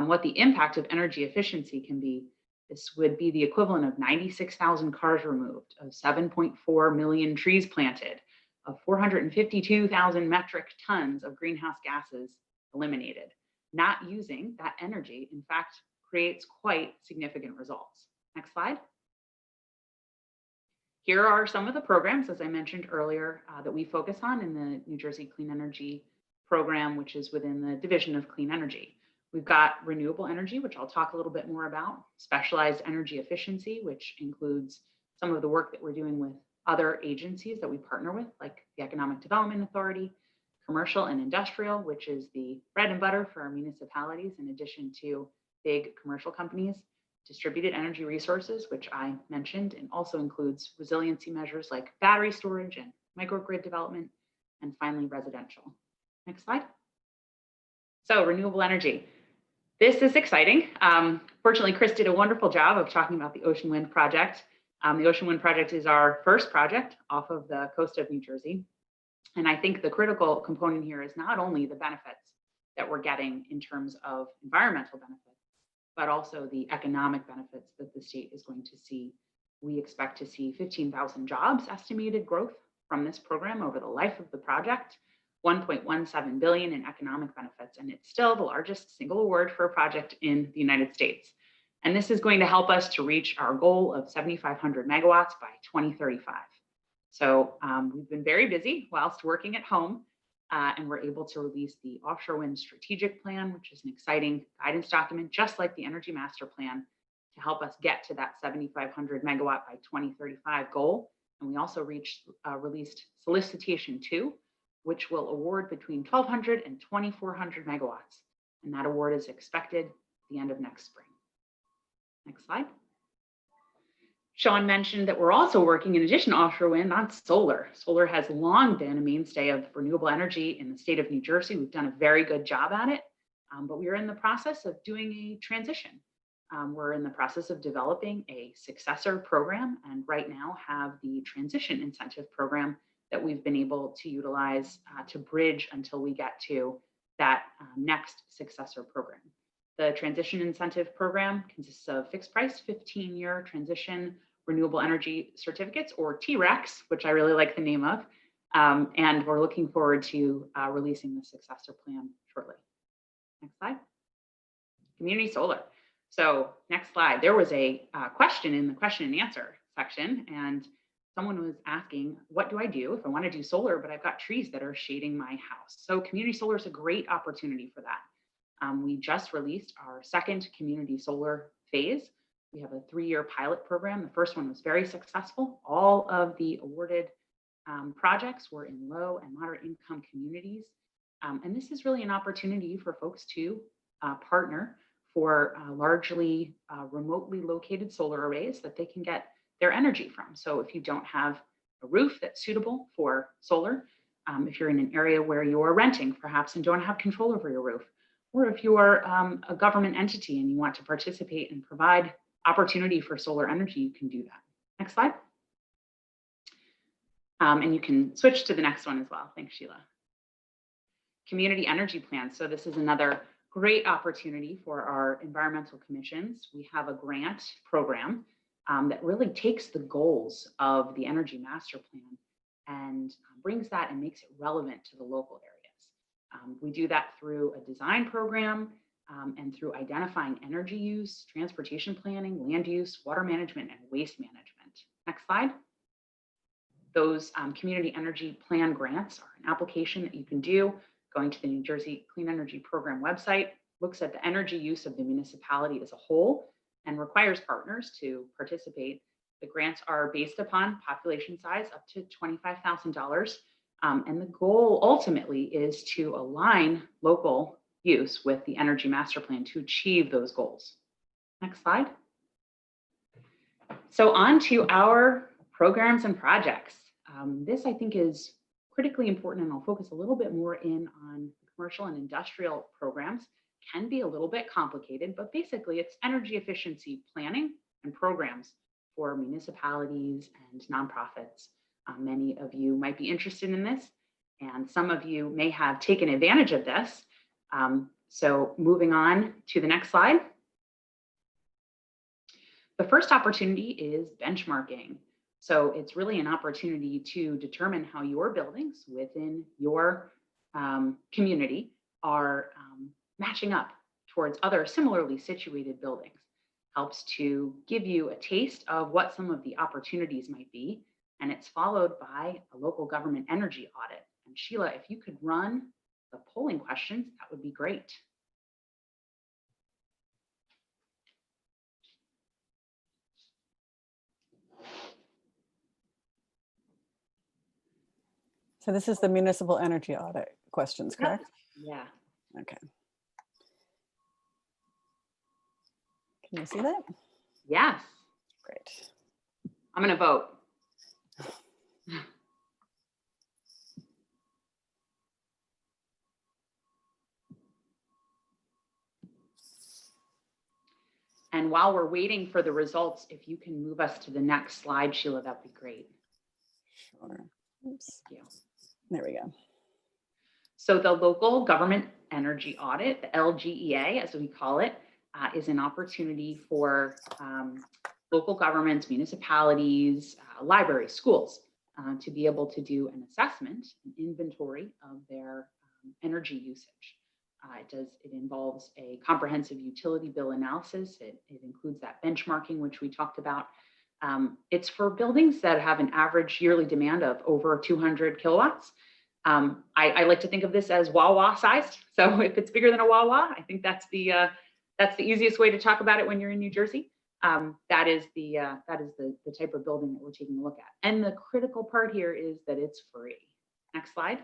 what the impact of energy efficiency can be. This would be the equivalent of 96,000 cars removed, of 7.4 million trees planted, of 452,000 metric tons of greenhouse gases eliminated. Not using that energy, in fact, creates quite significant results. Next slide. Here are some of the programs, as I mentioned earlier, that we focus on in the New Jersey Clean Energy Program, which is within the Division of Clean Energy. We've got renewable energy, which I'll talk a little bit more about, specialized energy efficiency, which includes some of the work that we're doing with other agencies that we partner with, like the Economic Development Authority, commercial and industrial, which is the bread and butter for our municipalities, in addition to big commercial companies, distributed energy resources, which I mentioned, and also includes resiliency measures like battery storage and microgrid development, and finally residential. Next slide. So renewable energy. This is exciting. Fortunately, Chris did a wonderful job of talking about the Ocean Wind project. The Ocean Wind project is our first project off of the coast of New Jersey. And I think the critical component here is not only the benefits that we're getting in terms of environmental benefits, but also the economic benefits that the state is going to see. We expect to see 15,000 jobs estimated growth from this program over the life of the project, 1.17 billion in economic benefits, and it's still the largest single award for a project in the United States. And this is going to help us to reach our goal of 7,500 megawatts by 2035. So we've been very busy whilst working at home, and we're able to release the Offshore Wind Strategic Plan, which is an exciting guidance document, just like the Energy Master Plan, to help us get to that 7,500 megawatt by 2035 goal. And we also released Solicitation 2, which will award between 1,200 and 2,400 megawatts. And that award is expected at the end of next spring. Next slide. Sean mentioned that we're also working, in addition to offshore wind, on solar. Solar has long been a mainstay of renewable energy in the state of New Jersey. We've done a very good job at it, but we are in the process of doing a transition. We're in the process of developing a successor program, and right now have the transition incentive program that we've been able to utilize to bridge until we get to that next successor program. The transition incentive program consists of fixed price 15-year transition renewable energy certificates, or TRECs, which I really like the name of. And we're looking forward to releasing the successor plan shortly. Next slide. Community solar. So next slide, there was a question in the question and answer section, and someone was asking, what do I do if I want to do solar, but I've got trees that are shading my house? So community solar is a great opportunity for that. We just released our second community solar phase. We have a 3-year pilot program. The first one was very successful. All of the awarded projects were in low and moderate income communities. And this is really an opportunity for folks to partner for largely remotely located solar arrays that they can get their energy from. So if you don't have a roof that's suitable for solar, if you're in an area where you're renting perhaps and don't have control over your roof, or if you are a government entity and you want to participate and provide opportunity for solar energy, you can do that. Next slide. And you can switch to the next one as well. Thanks, Sheila. Community energy plans. So this is another great opportunity for our environmental commissions. We have a grant program that really takes the goals of the Energy Master Plan and brings that and makes it relevant to the local areas. We do that through a design program and through identifying energy use, transportation planning, land use, water management, and waste management. Next slide. Those community energy plan grants are an application that you can do going to the New Jersey Clean Energy Program website, looks at the energy use of the municipality as a whole, and requires partners to participate. The grants are based upon population size up to $25,000. And the goal ultimately is to align local use with the Energy Master Plan to achieve those goals. Next slide. So on to our programs and projects. This I think is critically important, and I'll focus a little bit more in on commercial and industrial programs. Can be a little bit complicated, but basically it's energy efficiency planning and programs for municipalities and nonprofits. Many of you might be interested in this, and some of you may have taken advantage of this. So moving on to the next slide. The first opportunity is benchmarking. So it's really an opportunity to determine how your buildings within your community are matching up towards other similarly situated buildings. Helps to give you a taste of what some of the opportunities might be. And it's followed by a local government energy audit. And Sheila, if you could run the polling questions, that would be great. So this is the municipal energy audit questions, correct? Yeah. Okay. Can you see that? Yes. Great. I'm going to vote. And while we're waiting for the results, if you can move us to the next slide, Sheila, that'd be great. Sure. Oops. Thank you. There we go. So the local government energy audit, the LGEA, as we call it, is an opportunity for local governments, municipalities, libraries, schools to be able to do an assessment, an inventory of their energy usage. It involves a comprehensive utility bill analysis. It includes that benchmarking, which we talked about. It's for buildings that have an average yearly demand of over 200 kilowatts. I like to think of this as Wawa sized. So if it's bigger than a Wawa, I think that's the easiest way to talk about it when you're in New Jersey. That is the type of building that we're taking a look at. And the critical part here is that it's free. Next slide.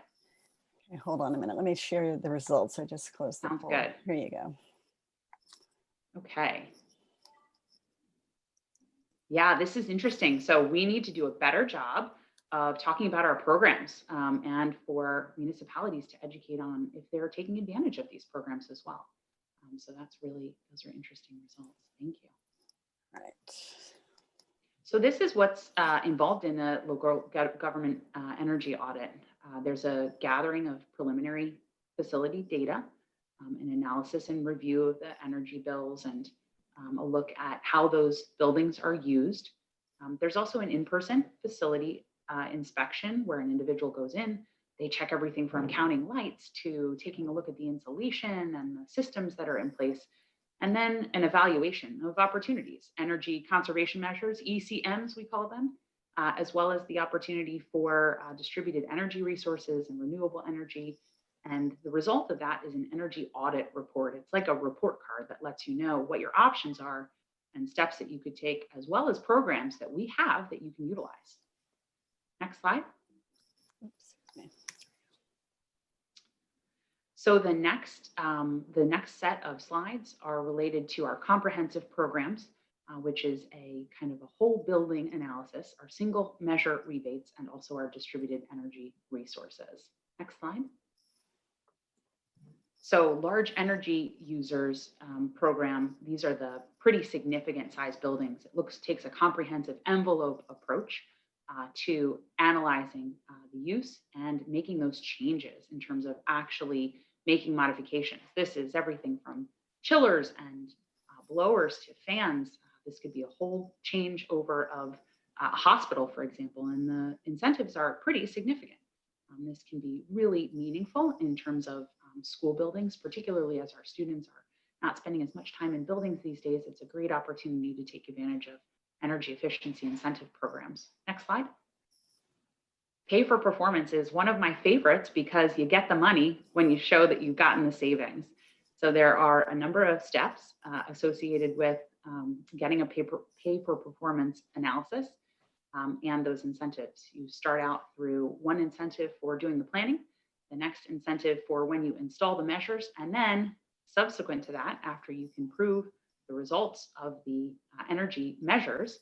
Okay, hold on a minute. Let me share the results. I just closed the Sounds poll. good. Here you go. Okay. Yeah, this is interesting. So we need to do a better job of talking about our programs and for municipalities to educate on if they're taking advantage of these programs as well. So those are interesting results. Thank you. All right. So this is what's involved in a local government energy audit. There's a gathering of preliminary facility data, an analysis and review of the energy bills, and a look at how those buildings are used. There's also an in-person facility inspection where an individual goes in. They check everything from counting lights to taking a look at the insulation and the systems that are in place. And then an evaluation of opportunities, energy conservation measures, ECMs, we call them, as well as the opportunity for distributed energy resources and renewable energy. And the result of that is an energy audit report. It's like a report card that lets you know what your options are and steps that you could take, as well as programs that we have that you can utilize. Next slide. Oops. Okay. So the next set of slides are related to our comprehensive programs, which is a kind of a whole building analysis, our single measure rebates, and also our distributed energy resources. Next slide. So large energy users program, these are the pretty significant size buildings. It takes a comprehensive envelope approach to analyzing the use and making those changes in terms of actually making modifications. This is everything from chillers and blowers to fans. This could be a whole changeover of a hospital, for example, and the incentives are pretty significant. This can be really meaningful in terms of school buildings, particularly as our students are not spending as much time in buildings these days. It's a great opportunity to take advantage of energy efficiency incentive programs. Next slide. Pay for performance is one of my favorites because you get the money when you show that you've gotten the savings. So there are a number of steps associated with getting a pay for performance analysis and those incentives. You start out through one incentive for doing the planning, the next incentive for when you install the measures, and then subsequent to that, after you can prove the results of the energy measures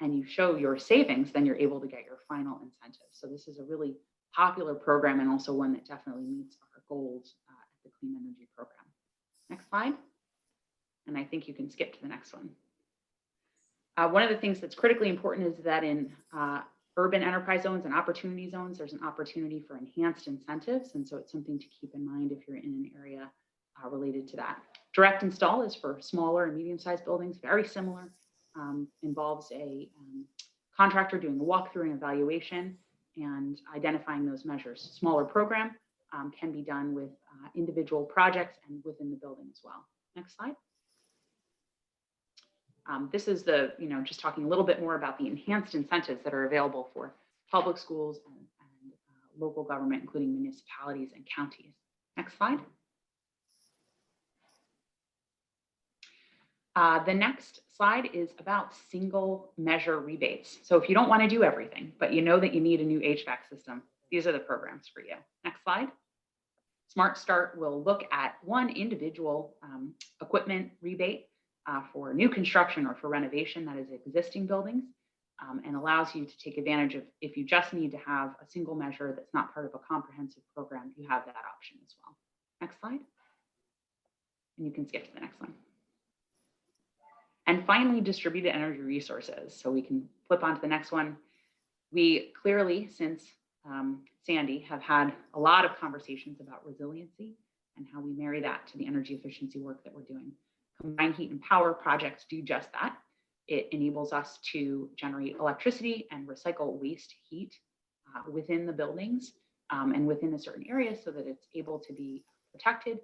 and you show your savings, then you're able to get your final incentive. So this is a really popular program and also one that definitely meets our goals at the Clean Energy Program. Next slide. And I think you can skip to the next one. One of the things that's critically important is that in urban enterprise zones and opportunity zones, there's an opportunity for enhanced incentives. And so it's something to keep in mind if you're in an area related to that. Direct install is for smaller and medium-sized buildings, very similar. Involves a contractor doing a walkthrough and evaluation and identifying those measures. Smaller program can be done with individual projects and within the building as well. Next slide. This is just talking a little bit more about the enhanced incentives that are available for public schools and local government, including municipalities and counties. Next slide. The next slide is about single measure rebates. So if you don't want to do everything, but you know that you need a new HVAC system, these are the programs for you. Next slide. Smart Start will look at one individual equipment rebate for new construction or for renovation that is existing buildings and allows you to take advantage of if you just need to have a single measure that's not part of a comprehensive program, you have that option as well. Next slide. And you can skip to the next one. And finally, distributed energy resources. So we can flip on to the next one. We clearly, since Sandy, have had a lot of conversations about resiliency and how we marry that to the energy efficiency work that we're doing. Combined heat and power projects do just that. It enables us to generate electricity and recycle waste heat within the buildings and within a certain area so that it's able to be protected,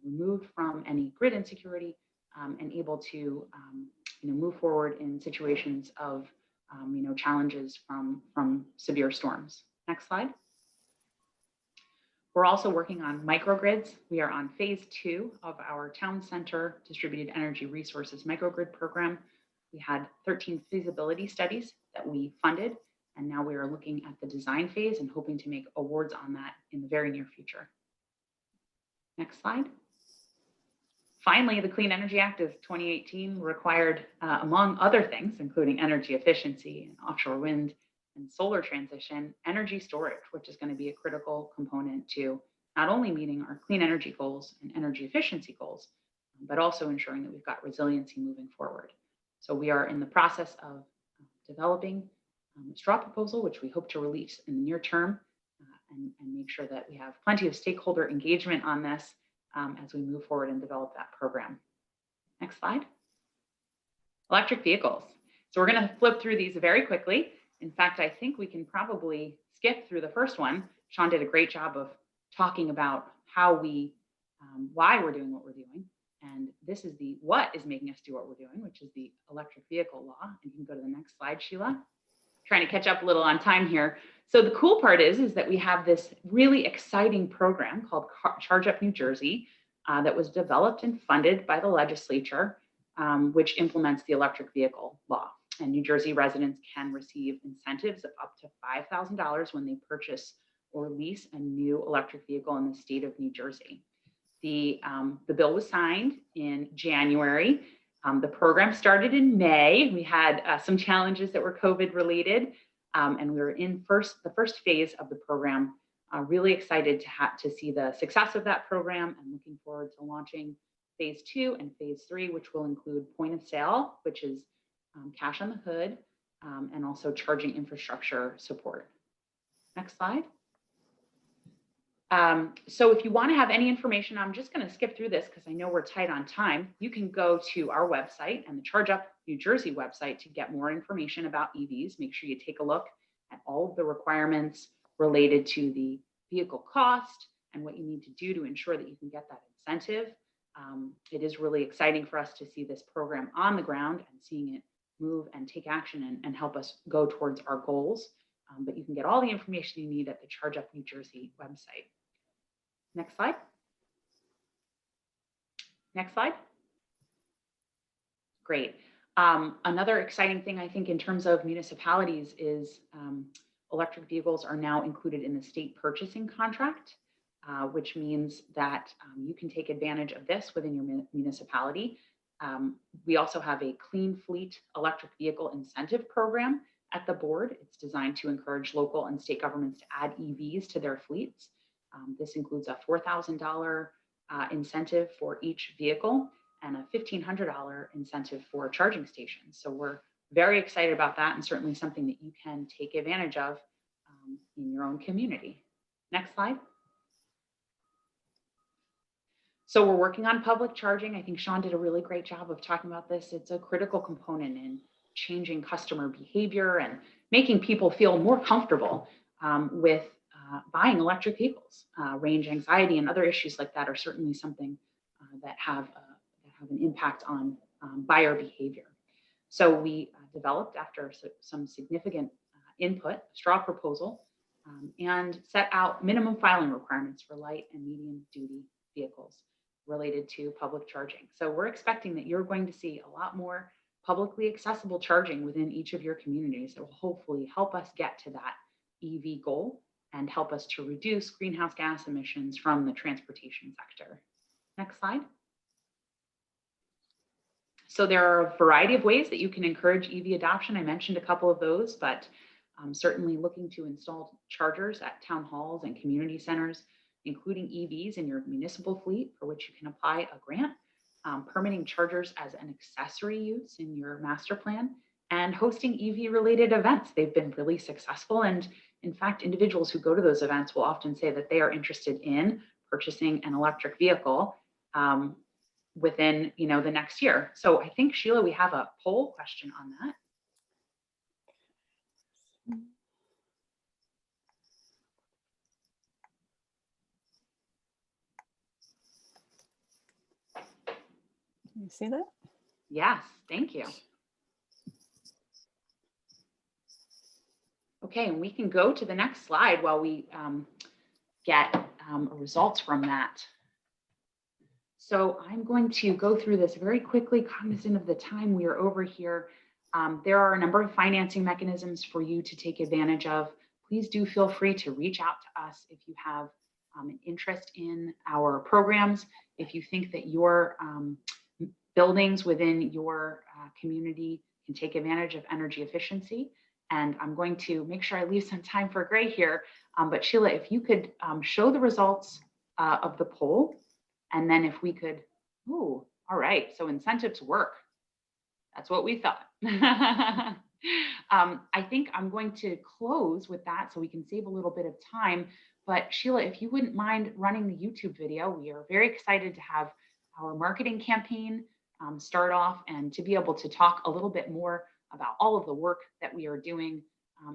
removed from any grid insecurity, and able to move forward in situations of challenges from severe storms. Next slide. We're also working on microgrids. We are on phase 2 of our town center distributed energy resources microgrid program. We had 13 feasibility studies that we funded, and now we are looking at the design phase and hoping to make awards on that in the very near future. Next slide. Finally, the Clean Energy Act of 2018 required, among other things, including energy efficiency and offshore wind and solar transition, energy storage, which is going to be a critical component to not only meeting our clean energy goals and energy efficiency goals, but also ensuring that we've got resiliency moving forward. So we are in the process of developing a straw proposal, which we hope to release in the near term, and make sure that we have plenty of stakeholder engagement on this as we move forward and develop that program. Next slide. Electric vehicles. So we're going to flip through these very quickly. In fact, I think we can probably skip through the first one. Sean did a great job of talking about how why we're doing what we're doing. And this is the what is making us do what we're doing, which is the electric vehicle law. And you can go to the next slide, Sheila. Trying to catch up a little on time here. So the cool part is that we have this really exciting program called Charge Up New Jersey that was developed and funded by the legislature, which implements the electric vehicle law. And New Jersey residents can receive incentives of up to $5,000 when they purchase or lease a new electric vehicle in the state of New Jersey. The bill was signed in January. The program started in May. We had some challenges that were COVID related, and we were in the first phase of the program. Really excited to see the success of that program and looking forward to launching phase 2 and phase 3, which will include point of sale, which is cash on the hood, and also charging infrastructure support. Next slide. So if you want to have any information, I'm just going to skip through this because I know we're tight on time. You can go to our website and the Charge Up New Jersey website to get more information about EVs. Make sure you take a look at all of the requirements related to the vehicle cost and what you need to do to ensure that you can get that incentive. It is really exciting for us to see this program on the ground and seeing it move and take action and help us go towards our goals. But you can get all the information you need at the Charge Up New Jersey website. Next slide. Next slide. Great. Another exciting thing I think in terms of municipalities is electric vehicles are now included in the state purchasing contract, which means that you can take advantage of this within your municipality. We also have a Clean Fleet electric vehicle incentive program at the board. It's designed to encourage local and state governments to add EVs to their fleets. This includes a $4,000 incentive for each vehicle and a $1,500 incentive for charging stations. So we're very excited about that and certainly something that you can take advantage of in your own community. Next slide. So we're working on public charging. I think Sean did a really great job of talking about this. It's a critical component in changing customer behavior and making people feel more comfortable with buying electric vehicles. Range anxiety and other issues like that are certainly something that have an impact on buyer behavior. So we developed, after some significant input, a straw proposal and set out minimum filing requirements for light and medium duty vehicles related to public charging. So we're expecting that you're going to see a lot more publicly accessible charging within each of your communities that will hopefully help us get to that EV goal and help us to reduce greenhouse gas emissions from the transportation sector. Next slide. So there are a variety of ways that you can encourage EV adoption. I mentioned a couple of those, but certainly looking to install chargers at town halls and community centers, including EVs in your municipal fleet, for which you can apply a grant. permitting chargers as an accessory use in your master plan, and hosting EV related events. They've been really successful. And in fact, individuals who go to those events will often say that they are interested in purchasing an electric vehicle within, the next year. So I think, Sheila, we have a poll question on that. Can you see that? Yes, thank you. Okay, and we can go to the next slide while we get results from that. So I'm going to go through this very quickly, cognizant of the time we are over here. There are a number of financing mechanisms for you to take advantage of. Please do feel free to reach out to us if you have an interest in our programs. If you think that your buildings within your community can take advantage of energy efficiency. And I'm going to make sure I leave some time for Gray here. But Sheila, if you could show the results of the poll, and then if we could, all right, so incentives work. That's what we thought. I think I'm going to close with that so we can save a little bit of time. But Sheila, if you wouldn't mind running the YouTube video, we are very excited to have our marketing campaign start off and to be able to talk a little bit more about all of the work that we are doing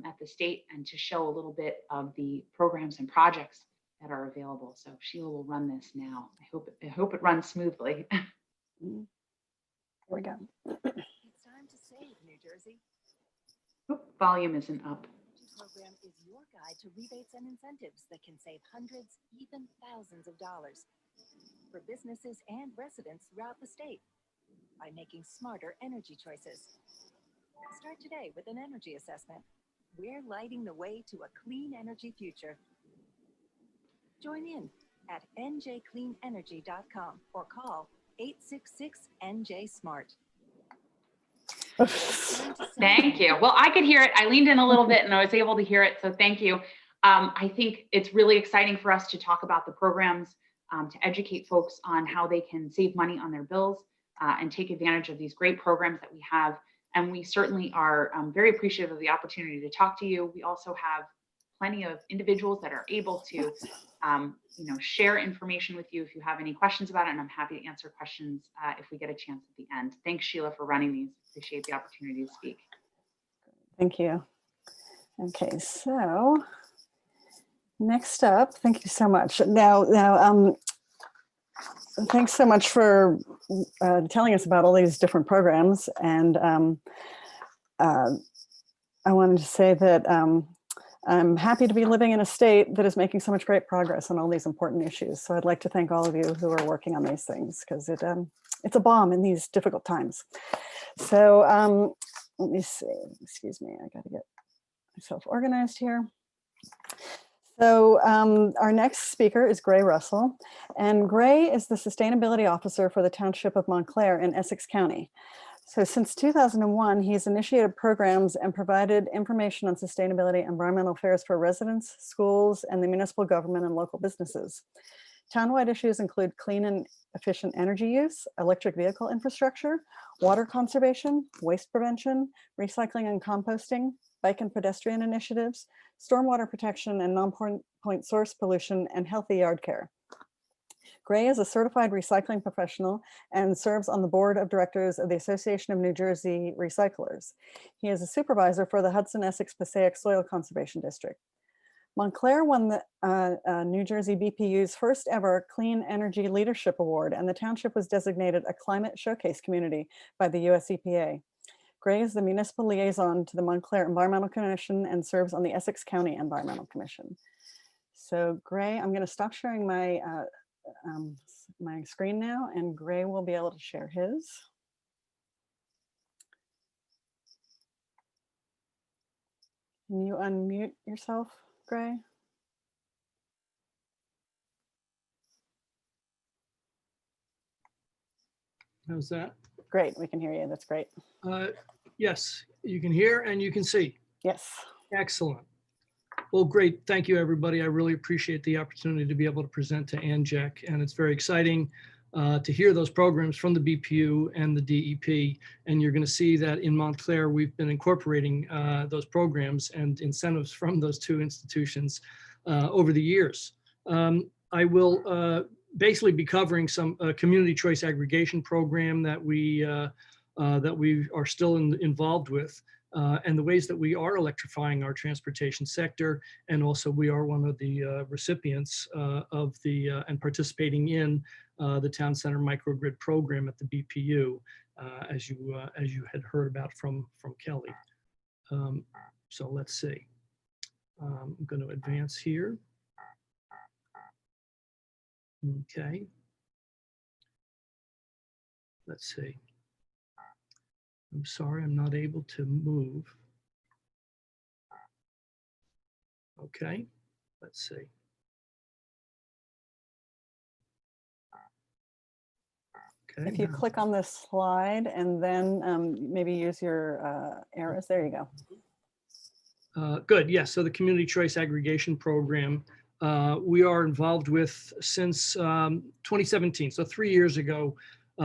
at the state and to show a little bit of the programs and projects that are available. So Sheila will run this now. I hope it runs smoothly. Here we go. It's time to save, New Jersey. Volume isn't up. The program is your guide to rebates and incentives that can save hundreds, even thousands of dollars for businesses and residents throughout the state by making smarter energy choices. Start today with an energy assessment. We're lighting the way to a clean energy future. Join in at njcleanenergy.com or call 866-NJ-SMART. Thank you. Well, I could hear it. I leaned in a little bit and I was able to hear it. So thank you. I think it's really exciting for us to talk about the programs, to educate folks on how they can save money on their bills and take advantage of these great programs that we have. And we certainly are very appreciative of the opportunity to talk to you. We also have plenty of individuals that are able to share information with you if you have any questions about it. And I'm happy to answer questions if we get a chance at the end. Thanks, Sheila, for running these. Appreciate the opportunity to speak. Thank you. Okay, so next up, thank you so much. Now, thanks so much for telling us about all these different programs. And I wanted to say that I'm happy to be living in a state that is making so much great progress on all these important issues. So I'd like to thank all of you who are working on these things because it's a balm in these difficult times. So let me see, excuse me, I gotta get myself organized here. So our next speaker is Gray Russell, and Gray is the Sustainability Officer for the Township of Montclair in Essex County. So since 2001, he's initiated programs and provided information on sustainability and environmental affairs for residents, schools, and the municipal government and local businesses. Townwide issues include clean and efficient energy use, electric vehicle infrastructure, water conservation, waste prevention, recycling and composting, bike and pedestrian initiatives, stormwater protection and non-point source pollution, and healthy yard care. Gray is a certified recycling professional and serves on the board of directors of the Association of New Jersey Recyclers. He is a supervisor for the Hudson-Essex-Passaic Soil Conservation District. Montclair won the New Jersey BPU's first ever Clean Energy Leadership Award, and the township was designated a climate showcase community by the US EPA. Gray is the municipal liaison to the Montclair Environmental Commission and serves on the Essex County Environmental Commission. So Gray, I'm going to stop sharing my my screen now, and Gray will be able to share his. Can you unmute yourself, Gray? How's that? Great, we can hear you. That's great. Yes, you can hear and you can see. Yes. Excellent. Well, great. Thank you, everybody. I really appreciate the opportunity to be able to present to ANJEC, and it's very exciting. to hear those programs from the BPU and the DEP. And you're going to see that in Montclair, we've been incorporating those programs and incentives from those two institutions over the years. I will basically be covering some community choice aggregation program that we are still involved with, and the ways that we are electrifying our transportation sector. And also we are one of the recipients of the and participating in the Town Center Microgrid program at the BPU, as you had heard about from Kelly. So let's see. I'm going to advance here. Okay. Let's see. I'm sorry, I'm not able to move. Okay, let's see. Okay. If you click on this slide and then maybe use your arrows, there you go. Good, yes, so the Community Choice Aggregation Program, we are involved with since 2017. So 3 years ago,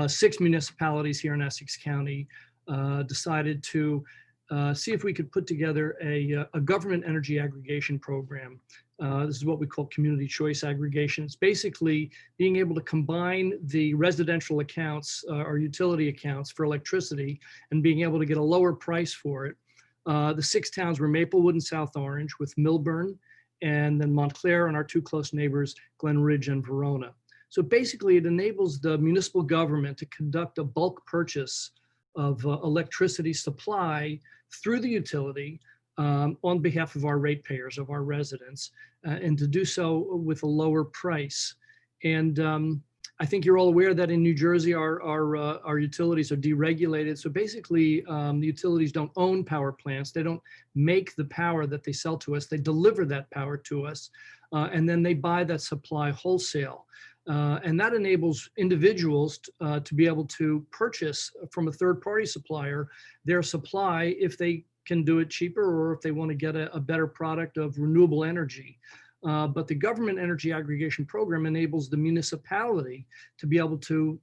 6 municipalities here in Essex County decided to see if we could put together a government energy aggregation program. This is what we call community choice aggregation. It's basically being able to combine the residential accounts or utility accounts for electricity and being able to get a lower price for it. The 6 towns were Maplewood and South Orange, with Milburn, and then Montclair and our 2 close neighbors, Glen Ridge and Verona. So basically it enables the municipal government to conduct a bulk purchase of electricity supply through the utility on behalf of our ratepayers, of our residents, and to do so with a lower price. And I think you're all aware that in New Jersey, our utilities are deregulated. So basically, the utilities don't own power plants. They don't make the power that they sell to us. They deliver that power to us, and then they buy that supply wholesale. And that enables individuals to be able to purchase from a third-party supplier their supply if they can do it cheaper or if they want to get a better product of renewable energy. But the government energy aggregation program enables the municipality to be able to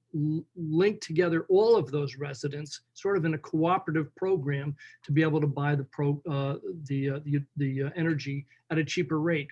link together all of those residents, sort of in a cooperative program, to be able to buy the energy at a cheaper rate.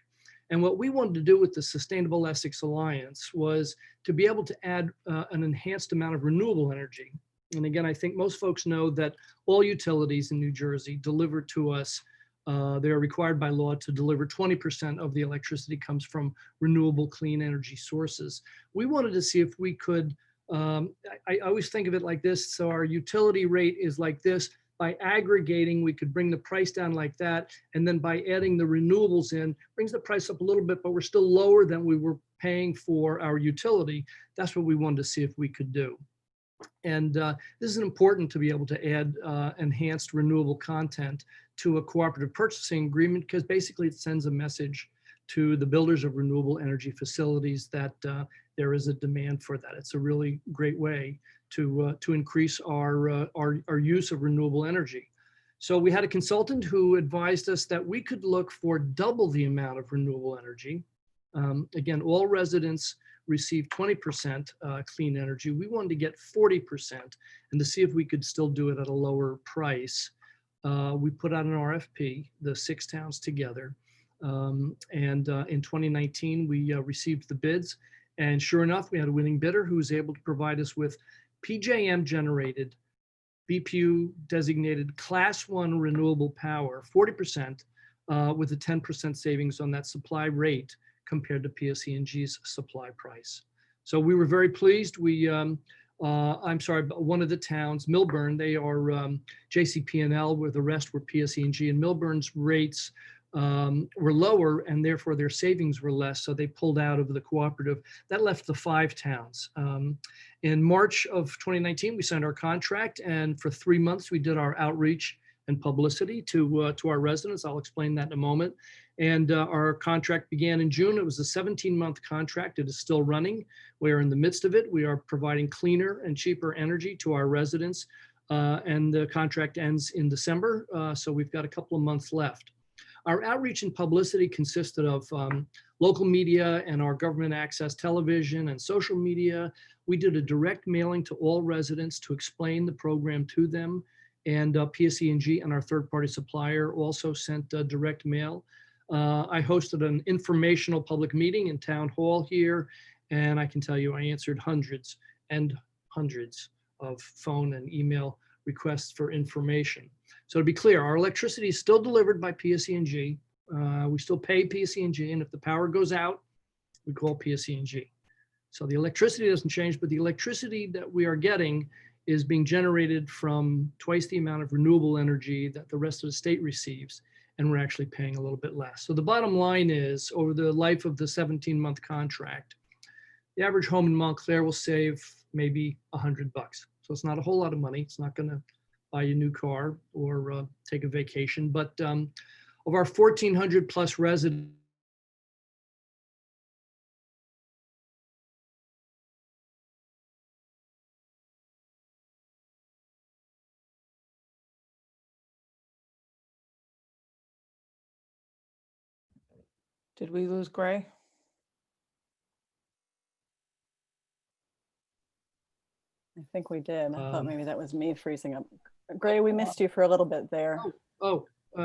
And what we wanted to do with the Sustainable Essex Alliance was to be able to add an enhanced amount of renewable energy. And again, I think most folks know that all utilities in New Jersey deliver to us, they are required by law to deliver 20% of the electricity comes from renewable clean energy sources. We wanted to see if we could, I always think of it like this, so our utility rate is like this. By aggregating, we could bring the price down like that. And then by adding the renewables in, brings the price up a little bit, but we're still lower than we were paying for our utility. That's what we wanted to see if we could do. And this is important to be able to add enhanced renewable content to a cooperative purchasing agreement, because basically it sends a message to the builders of renewable energy facilities that there is a demand for that. It's a really great way to increase our use of renewable energy. So we had a consultant who advised us that we could look for double the amount of renewable energy. Again, all residents receive 20% clean energy. We wanted to get 40%, and to see if we could still do it at a lower price. We put out an RFP, the 6 towns together. And in 2019, we received the bids. And sure enough, we had a winning bidder who was able to provide us with PJM generated, BPU designated class 1 renewable power, 40%, with a 10% savings on that supply rate compared to PSE&G's supply price. So we were very pleased. I'm sorry, one of the towns, Milburn, they are JCP&L, where the rest were PSE&G, and Milburn's rates were lower, and therefore their savings were less, so they pulled out of the cooperative. That left the 5 towns. In March of 2019, we signed our contract, and for 3 months we did our outreach and publicity to our residents. I'll explain that in a moment. And our contract began in June. It was a 17-month contract. It is still running. We are in the midst of it. We are providing cleaner and cheaper energy to our residents, and the contract ends in December, so we've got a couple of months left. Our outreach and publicity consisted of local media and our government access television and social media. We did a direct mailing to all residents to explain the program to them. And PSE&G and our third-party supplier also sent direct mail. I hosted an informational public meeting in town hall here, and I can tell you I answered hundreds and hundreds of phone and email requests for information. So to be clear, our electricity is still delivered by PSE&G. We still pay PSE&G, and if the power goes out, we call PSE&G. So the electricity doesn't change, but the electricity that we are getting is being generated from twice the amount of renewable energy that the rest of the state receives, and we're actually paying a little bit less. So the bottom line is, over the life of the 17-month contract, the average home in Montclair will save maybe $100. So it's not a whole lot of money. It's not going to buy you a new car or take a vacation, but of our 1,400 plus residents, Did we lose Gray? I think we did. I thought Um, maybe that was me freezing up. Gray, we missed you for a little bit there.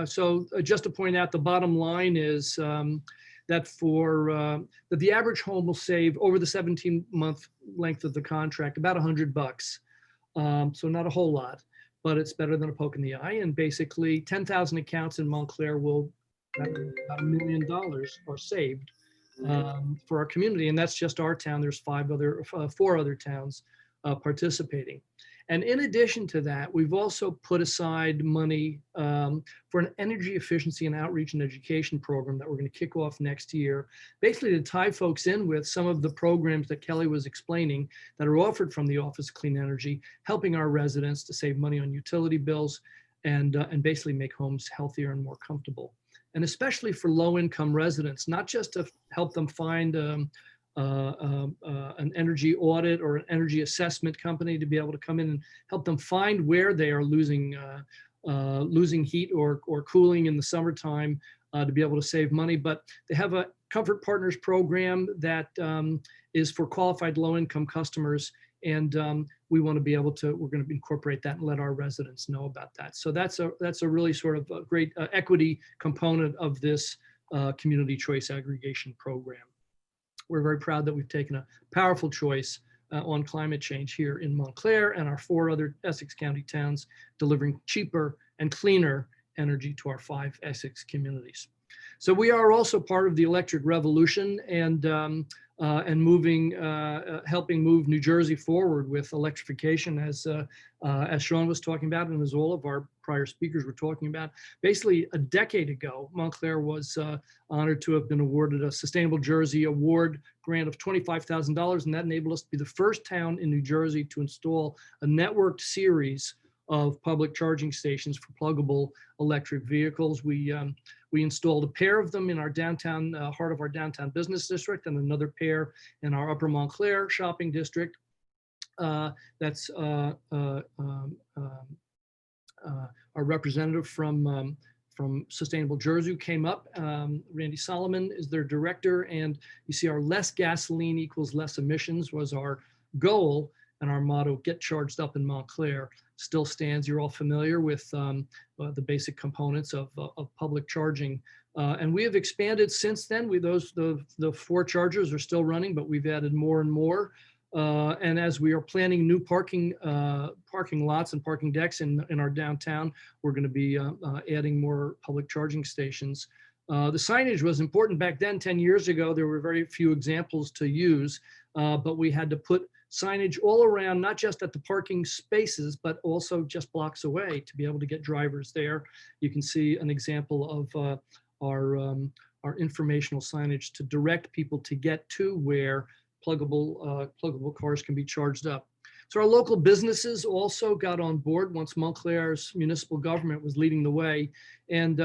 So just to point out, the bottom line is that that the average home will save over the 17-month length of the contract about $100. So not a whole lot, but it's better than a poke in the eye. And basically 10,000 accounts in Montclair will have about $1 million are saved for our community. And that's just our town. There's four other towns participating. And in addition to that, we've also put aside money for an energy efficiency and outreach and education program that we're going to kick off next year, basically to tie folks in with some of the programs that Kelly was explaining that are offered from the Office of Clean Energy, helping our residents to save money on utility bills and basically make homes healthier and more comfortable. And especially for low-income residents, not just to help them find an energy audit or an energy assessment company to be able to come in and help them find where they are losing heat or cooling in the summertime to be able to save money. But they have a Comfort Partners program that is for qualified low-income customers. And we want to be able to, we're going to incorporate that and let our residents know about that. So that's a really sort of a great equity component of this community choice aggregation program. We're very proud that we've taken a powerful choice on climate change here in Montclair and our 4 other Essex County towns, delivering cheaper and cleaner energy to our 5 Essex communities. So we are also part of the electric revolution and moving, helping move New Jersey forward with electrification, as Sean was talking about, and as all of our prior speakers were talking about. Basically, a decade ago, Montclair was honored to have been awarded a Sustainable Jersey Award grant of $25,000, and that enabled us to be the first town in New Jersey to install a networked series of public charging stations for pluggable electric vehicles. We installed a pair of them in our downtown, heart of our downtown business district, and another pair in our Upper Montclair shopping district. That's our representative from Sustainable Jersey who came up. Randy Solomon is their director, and you see our less gasoline equals less emissions was our goal, and our motto, get charged up in Montclair, still stands. You're all familiar with the basic components of public charging. And we have expanded since then. The 4 chargers are still running, but we've added more and more. And as we are planning new parking lots and parking decks in our downtown, we're going to be adding more public charging stations. The signage was important back then. 10 years ago, there were very few examples to use, but we had to put signage all around, not just at the parking spaces, but also just blocks away to be able to get drivers there. You can see an example of our informational signage to direct people to get to where pluggable cars can be charged up. So our local businesses also got on board once Montclair's municipal government was leading the way. And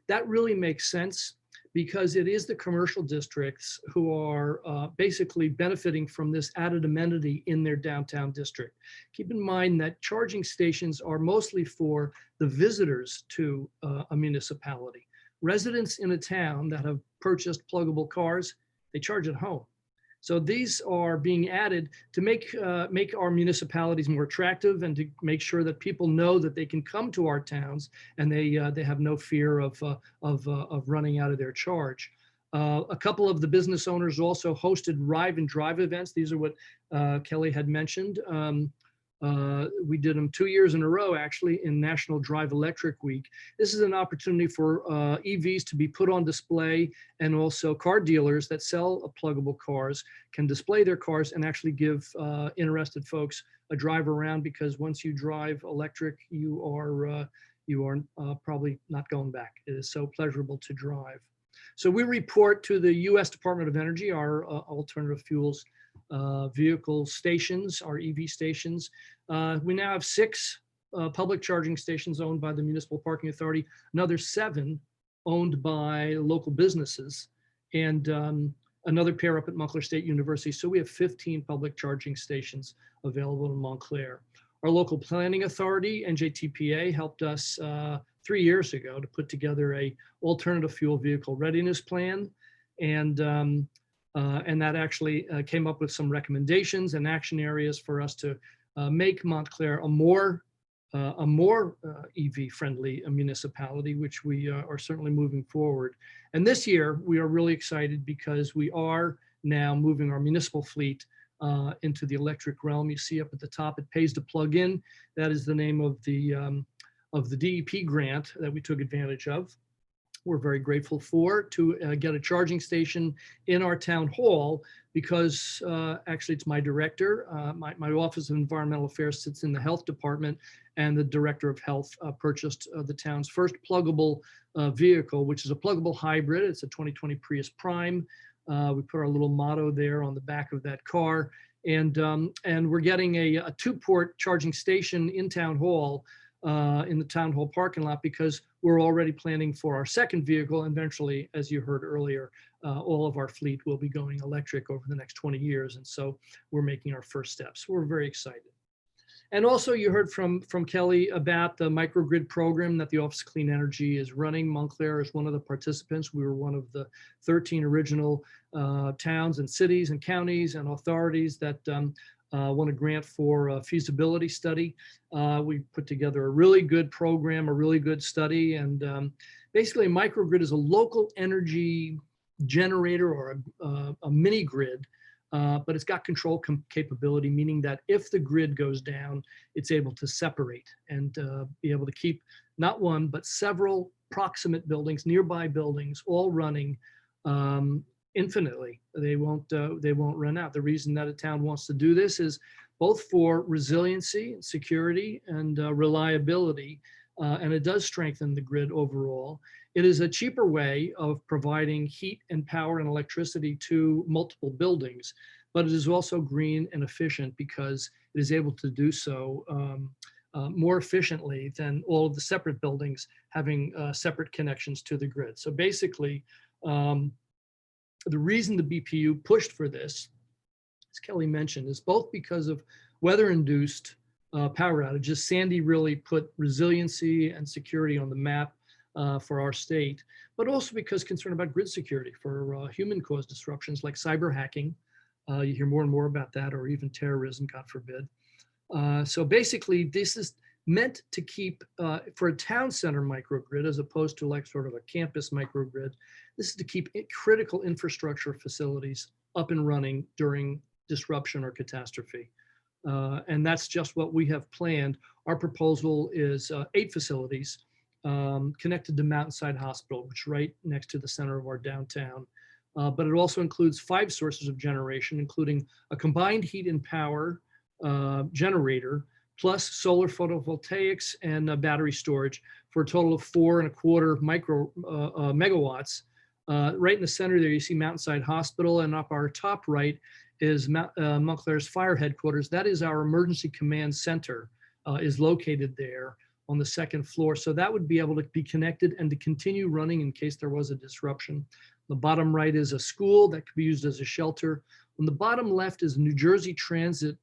that really makes sense, because it is the commercial districts who are basically benefiting from this added amenity in their downtown district. Keep in mind that charging stations are mostly for the visitors to a municipality. residents in a town that have purchased pluggable cars, they charge at home. So these are being added to make our municipalities more attractive and to make sure that people know that they can come to our towns and they have no fear of running out of their charge. A couple of the business owners also hosted ride and drive events. These are what Kelly had mentioned. We did them 2 years in a row, actually, in National Drive Electric Week. This is an opportunity for EVs to be put on display, and also car dealers that sell pluggable cars can display their cars and actually give interested folks a drive around, because once you drive electric, you are probably not going back. It is so pleasurable to drive. So we report to the U.S. Department of Energy, our alternative fuels vehicle stations, our EV stations. We now have 6 public charging stations owned by the Municipal Parking Authority, another 7 owned by local businesses, and another pair up at Montclair State University. So we have 15 public charging stations available in Montclair. Our local planning authority, NJTPA, helped us 3 years ago to put together a alternative fuel vehicle readiness plan. And that actually came up with some recommendations and action areas for us to make Montclair a more EV-friendly municipality, which we are certainly moving forward. And this year, we are really excited because we are now moving our municipal fleet into the electric realm. You see up at the top, it pays to plug in. That is the name of the DEP grant that we took advantage of. We're very grateful for to get a charging station in our town hall, because actually it's my director. My Office of Environmental Affairs sits in the health department, and the director of health purchased the town's first pluggable vehicle, which is a pluggable hybrid. It's a 2020 Prius Prime. We put our little motto there on the back of that car, and we're getting a 2-port charging station in town hall, in the town hall parking lot, because we're already planning for our second vehicle. Eventually, as you heard earlier, all of our fleet will be going electric over the next 20 years. And so we're making our first steps. We're very excited. And also you heard from Kelly about the microgrid program that the Office of Clean Energy is running. Montclair is one of the participants. We were one of the 13 original towns and cities and counties and authorities that won a grant for a feasibility study. We put together a really good program, a really good study. And basically a microgrid is a local energy generator or a mini grid, but it's got control capability, meaning that if the grid goes down, it's able to separate and be able to keep not one, but several proximate buildings, nearby buildings, all running infinitely. They won't run out. The reason that a town wants to do this is both for resiliency, security, and reliability, and it does strengthen the grid overall. It is a cheaper way of providing heat and power and electricity to multiple buildings, but it is also green and efficient because it is able to do so more efficiently than all of the separate buildings having separate connections to the grid. So basically, the reason the BPU pushed for this, as Kelly mentioned, is both because of weather-induced power outages. Sandy really put resiliency and security on the map for our state, but also because concern about grid security for human-caused disruptions like cyber hacking. You hear more and more about that, or even terrorism, God forbid. So basically, this is meant to keep, for a town center microgrid, as opposed to like sort of a campus microgrid, this is to keep critical infrastructure facilities up and running during disruption or catastrophe. And that's just what we have planned. Our proposal is 8 facilities connected to Mountainside Hospital, which is right next to the center of our downtown. But it also includes 5 sources of generation, including a combined heat and power generator, plus solar photovoltaics and battery storage, for a total of 4.25 megawatts. Right in the center there, you see Mountainside Hospital, and up our top right is Montclair's fire headquarters. That is our emergency command center, is located there on the 2nd floor. So that would be able to be connected and to continue running in case there was a disruption. The bottom right is a school that could be used as a shelter. On the bottom left is New Jersey Transit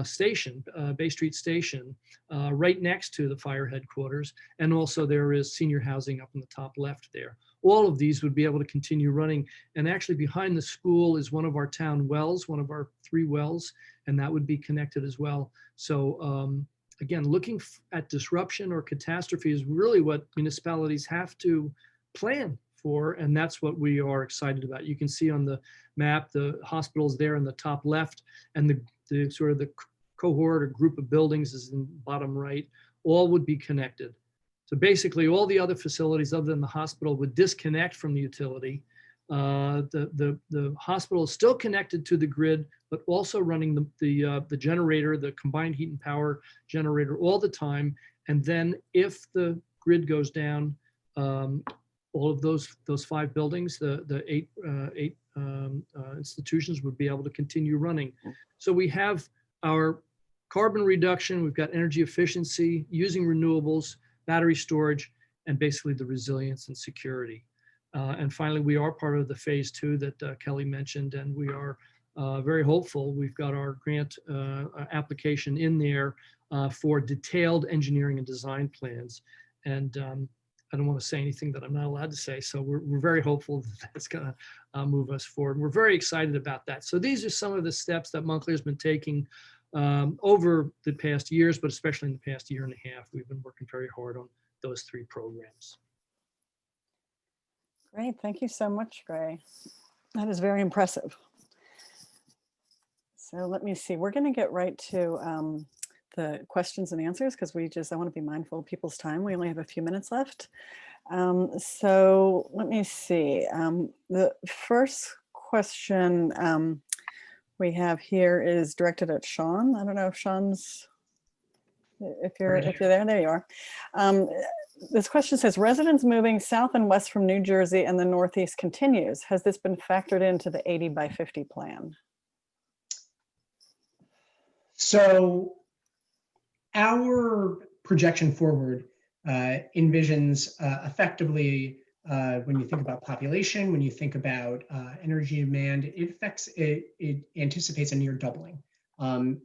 station, Bay Street Station, right next to the fire headquarters. And also there is senior housing up in the top left there. All of these would be able to continue running. And actually behind the school is one of our town wells, one of our 3 wells, and that would be connected as well. So again, looking at disruption or catastrophe is really what municipalities have to plan for, and that's what we are excited about. You can see on the map, the hospitals there in the top left, and the sort of the cohort or group of buildings is in bottom right, all would be connected. So basically all the other facilities other than the hospital would disconnect from the utility. The hospital is still connected to the grid, but also running the generator, the combined heat and power generator all the time. And then if the grid goes down, all of those 5 buildings, the eight institutions would be able to continue running. So we have our carbon reduction, we've got energy efficiency, using renewables, battery storage, and basically the resilience and security. And finally, we are part of the phase 2 that Kelly mentioned, and we are very hopeful. We've got our grant application in there for detailed engineering and design plans. And I don't want to say anything that I'm not allowed to say. So we're very hopeful that that's going to move us forward. We're very excited about that. So these are some of the steps that Montclair's been taking over the past years, but especially in the past year and a half. We've been working very hard on those 3 programs. Great, thank you so much, Gray. That is very impressive. So let me see, we're going to get right to the questions and answers because I want to be mindful of people's time. We only have a few minutes left. So let me see. The first question we have here is directed at Sean. I don't know if Sean's, if you're there you are. This question says, residents moving south and west from New Jersey and the Northeast continues. Has this been factored into the 80 by 50 plan? So our projection forward envisions effectively when you think about population, when you think about energy demand, it anticipates a near doubling.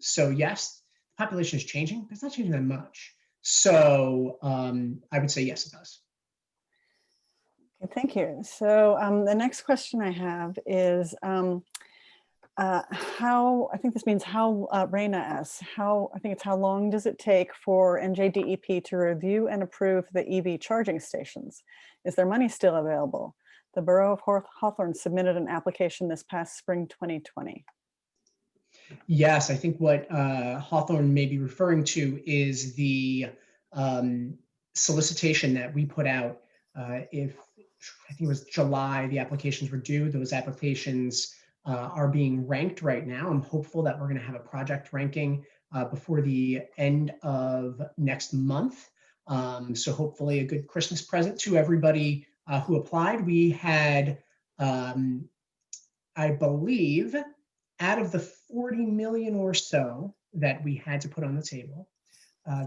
So yes, the population is changing, but it's not changing that much. So I would say yes, it does. Okay, thank you. So the next question I have is how, I think this means how, Raina asks, I think it's how long does it take for NJDEP to review and approve the EV charging stations? Is there money still available? The Borough of Hawthorne submitted an application this past spring 2020. Yes, I think what Hawthorne may be referring to is the solicitation that we put out. I think it was July, the applications were due. Those applications are being ranked right now. I'm hopeful that we're going to have a project ranking before the end of next month. So hopefully a good Christmas present to everybody who applied. We had, I believe, out of the 40 million or so that we had to put on the table,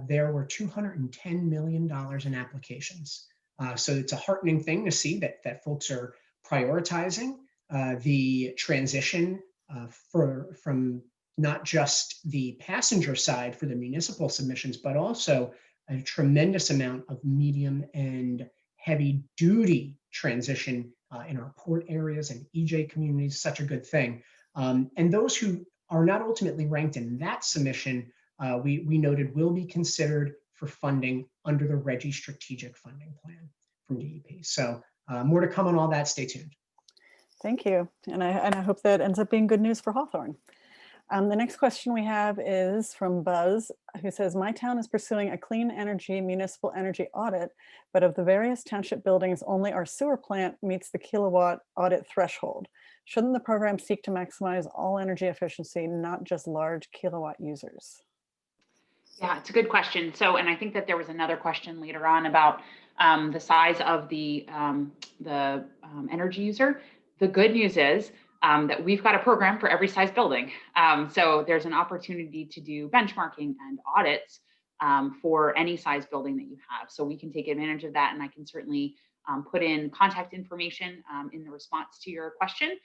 there were $210 million in applications. So it's a heartening thing to see that folks are prioritizing the transition from not just the passenger side for the municipal submissions, but also a tremendous amount of medium and heavy duty transition in our port areas and EJ communities. Such a good thing. And those who are not ultimately ranked in that submission, we noted will be considered for funding under the RGGI strategic funding plan from DEP. So more to come on all that. Stay tuned. Thank you. And I hope that ends up being good news for Hawthorne. The next question we have is from Buzz, who says, my town is pursuing a clean energy municipal energy audit, but of the various township buildings, only our sewer plant meets the kilowatt audit threshold. Shouldn't the program seek to maximize all energy efficiency, not just large kilowatt users? Yeah, it's a good question. So, and I think that there was another question later on about the size of the energy user. The good news is that we've got a program for every size building. So there's an opportunity to do benchmarking and audits for any size building that you have. So we can take advantage of that, and I can certainly put in contact information in the response to your question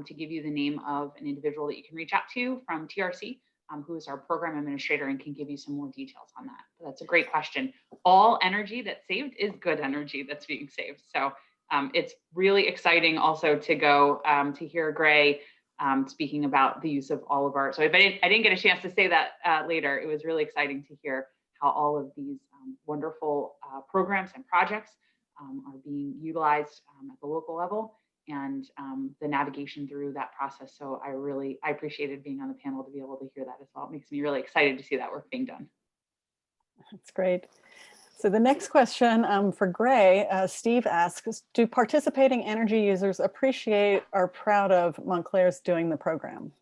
to give you the name of an individual that you can reach out to from TRC who is our program administrator and can give you some more details on that. But that's a great question. All energy that's saved is good energy that's being saved. So it's really exciting also to go to hear Gray speaking about the use of all of our, so if I didn't get a chance to say that later, it was really exciting to hear how all of these wonderful programs and projects are being utilized at the local level, and the navigation through that process. So I appreciated being on the panel to be able to hear that as well. It makes me really excited to see that work being done. That's great. So the next question for Gray, Steve asks, do participating energy users appreciate or are proud of Montclair's doing the program?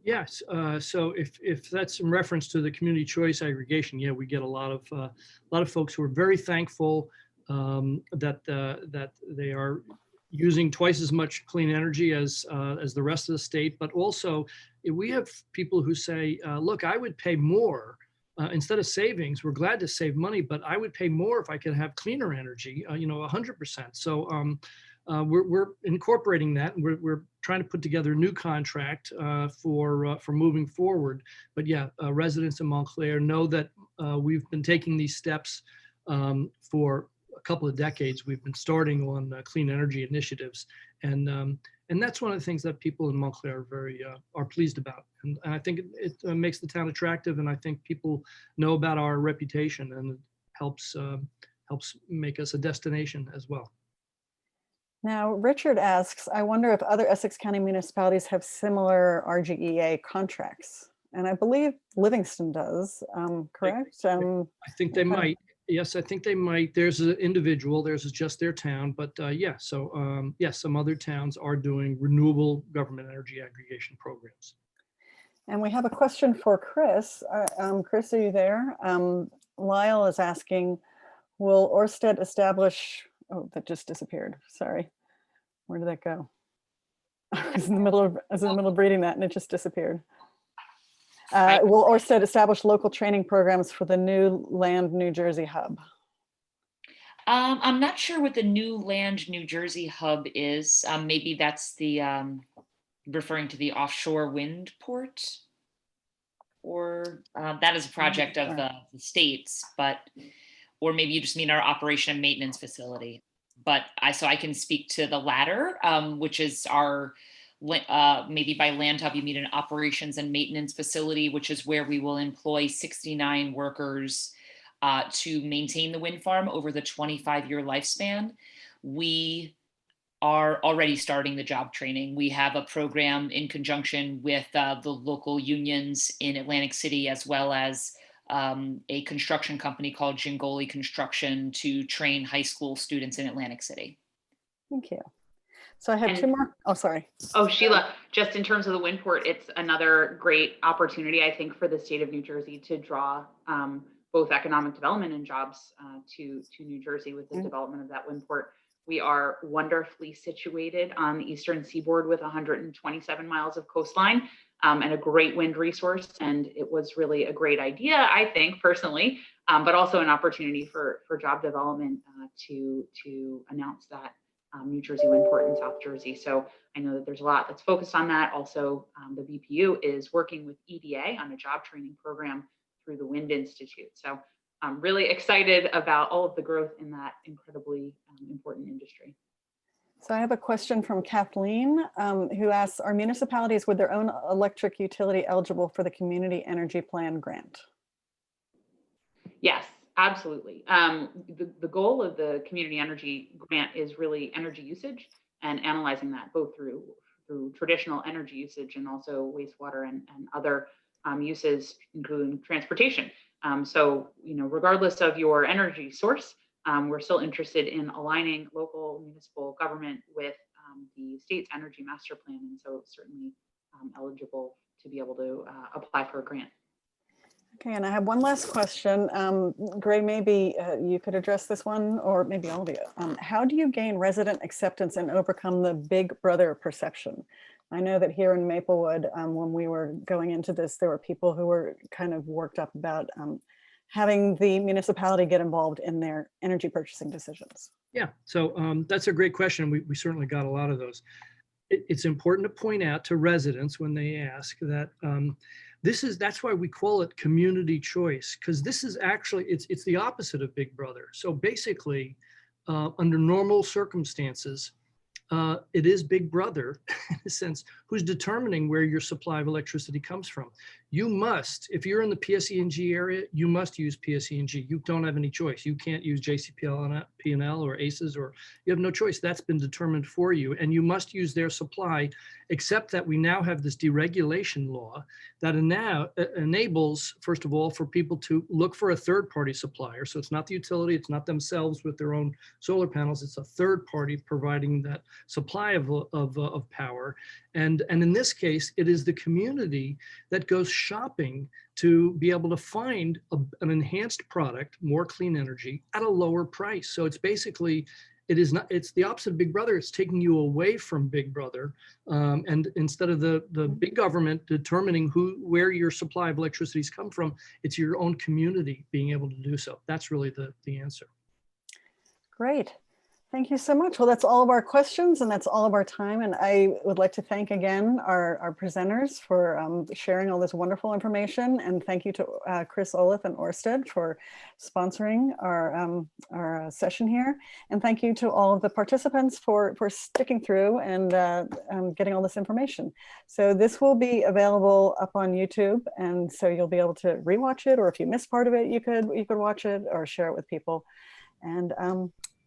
Yes. So if that's in reference to the community choice aggregation, yeah, we get a lot of folks who are very thankful that they are using twice as much clean energy as the rest of the state. But also, we have people who say, look, I would pay more. Instead of savings, we're glad to save money, but I would pay more if I could have cleaner energy, 100%. So we're incorporating that, and we're trying to put together a new contract for moving forward. But yeah, residents in Montclair know that we've been taking these steps for a couple of decades. We've been starting on clean energy initiatives, and that's one of the things that people in Montclair are pleased about. And I think it makes the town attractive, and I think people know about our reputation, and it helps make us a destination as well. Now, Richard asks, I wonder if other Essex County municipalities have similar RGEA contracts. And I believe Livingston does, correct? I think they might. Yes, I think they might. There's an individual, there's just their town, but yeah, so yes, some other towns are doing renewable government energy aggregation programs. And we have a question for Chris. Chris, are you there? Lyle is asking, will Ørsted establish, oh, that just disappeared, sorry. Where did that go? I was in the middle of reading that and it just disappeared. Will Ørsted establish local training programs for the new Land New Jersey hub? I'm not sure what the new Land New Jersey hub is. Maybe that's the referring to the offshore wind port, or that is a project of the states, or maybe you just mean our operation and maintenance facility. But so I can speak to the latter, which is our, maybe by land hub, you mean an operations and maintenance facility, which is where we will employ 69 workers to maintain the wind farm over the 25-year lifespan. We are already starting the job training. We have a program in conjunction with the local unions in Atlantic City, as well as a construction company called Jingoli Construction to train high school students in Atlantic City. Thank you. So I have two more. Oh, sorry. Oh, Sheila, just in terms of the wind port, it's another great opportunity, I think, for the state of New Jersey to draw both economic development and jobs to New Jersey with the development of that wind port. We are wonderfully situated on the eastern seaboard with 127 miles of coastline and a great wind resource. And it was really a great idea, I think, personally, but also an opportunity for job development to announce that New Jersey wind port in South Jersey. So I know that there's a lot that's focused on that. Also, the BPU is working with EDA on a job training program through the Wind Institute. So I'm really excited about all of the growth in that incredibly important industry. So I have a question from Kathleen, who asks, are municipalities with their own electric utility eligible for the Community Energy Plan grant? Yes, absolutely. The goal of the Community Energy Grant is really energy usage and analyzing that both through traditional energy usage and also wastewater and other uses, including transportation. So, regardless of your energy source, we're still interested in aligning local municipal government with the state's energy master plan. And so certainly eligible to be able to apply for a grant. Okay, and I have one last question. Gray, maybe you could address this one, or maybe all of you. How do you gain resident acceptance and overcome the big brother perception? I know that here in Maplewood, when we were going into this, there were people who were kind of worked up about having the municipality get involved in their energy purchasing decisions. Yeah, so that's a great question. We certainly got a lot of those. It's important to point out to residents when they ask that That's why we call it community choice, because this is actually, it's the opposite of Big Brother. So basically, under normal circumstances, it is Big Brother, in a sense, who's determining where your supply of electricity comes from. You must, if you're in the PSE&G area, you must use PSE&G. You don't have any choice. You can't use JCP&L or ACES, or you have no choice. That's been determined for you. And you must use their supply, except that we now have this deregulation law that enables, first of all, for people to look for a third-party supplier. So it's not the utility, it's not themselves with their own solar panels, it's a third party providing that supply of power. And in this case, it is the community that goes shopping to be able to find an enhanced product, more clean energy at a lower price. So it's basically, it's the opposite of Big Brother. It's taking you away from Big Brother. And instead of the big government determining where your supply of electricities come from, it's your own community being able to do so. That's really the answer. Great. Thank you so much. Well, that's all of our questions and that's all of our time. And I would like to thank again our presenters for sharing all this wonderful information. And thank you to Chris Olaf and Ørsted for sponsoring our session here. And thank you to all of the participants for sticking through and getting all this information. So this will be available up on YouTube. And so you'll be able to rewatch it, or if you missed part of it, you could watch it or share it with people. And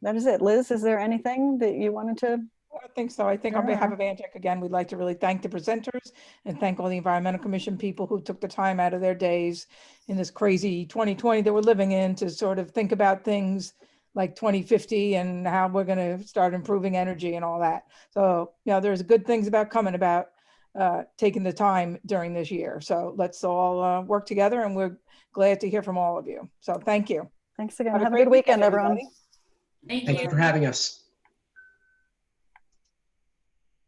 that is it. Liz, is there anything that you wanted to? I think so. I think on behalf of Antec, again, we'd like to really thank the presenters and thank all the Environmental Commission people who took the time out of their days in this crazy 2020 that we're living in to sort of think about things like 2050 and how we're going to start improving energy and all that. So, you know, there's good things about taking the time during this year. So let's all work together, and we're glad to hear from all of you. So thank you. Thanks again. Have a good weekend, everyone. Thank Thank you. you for having us.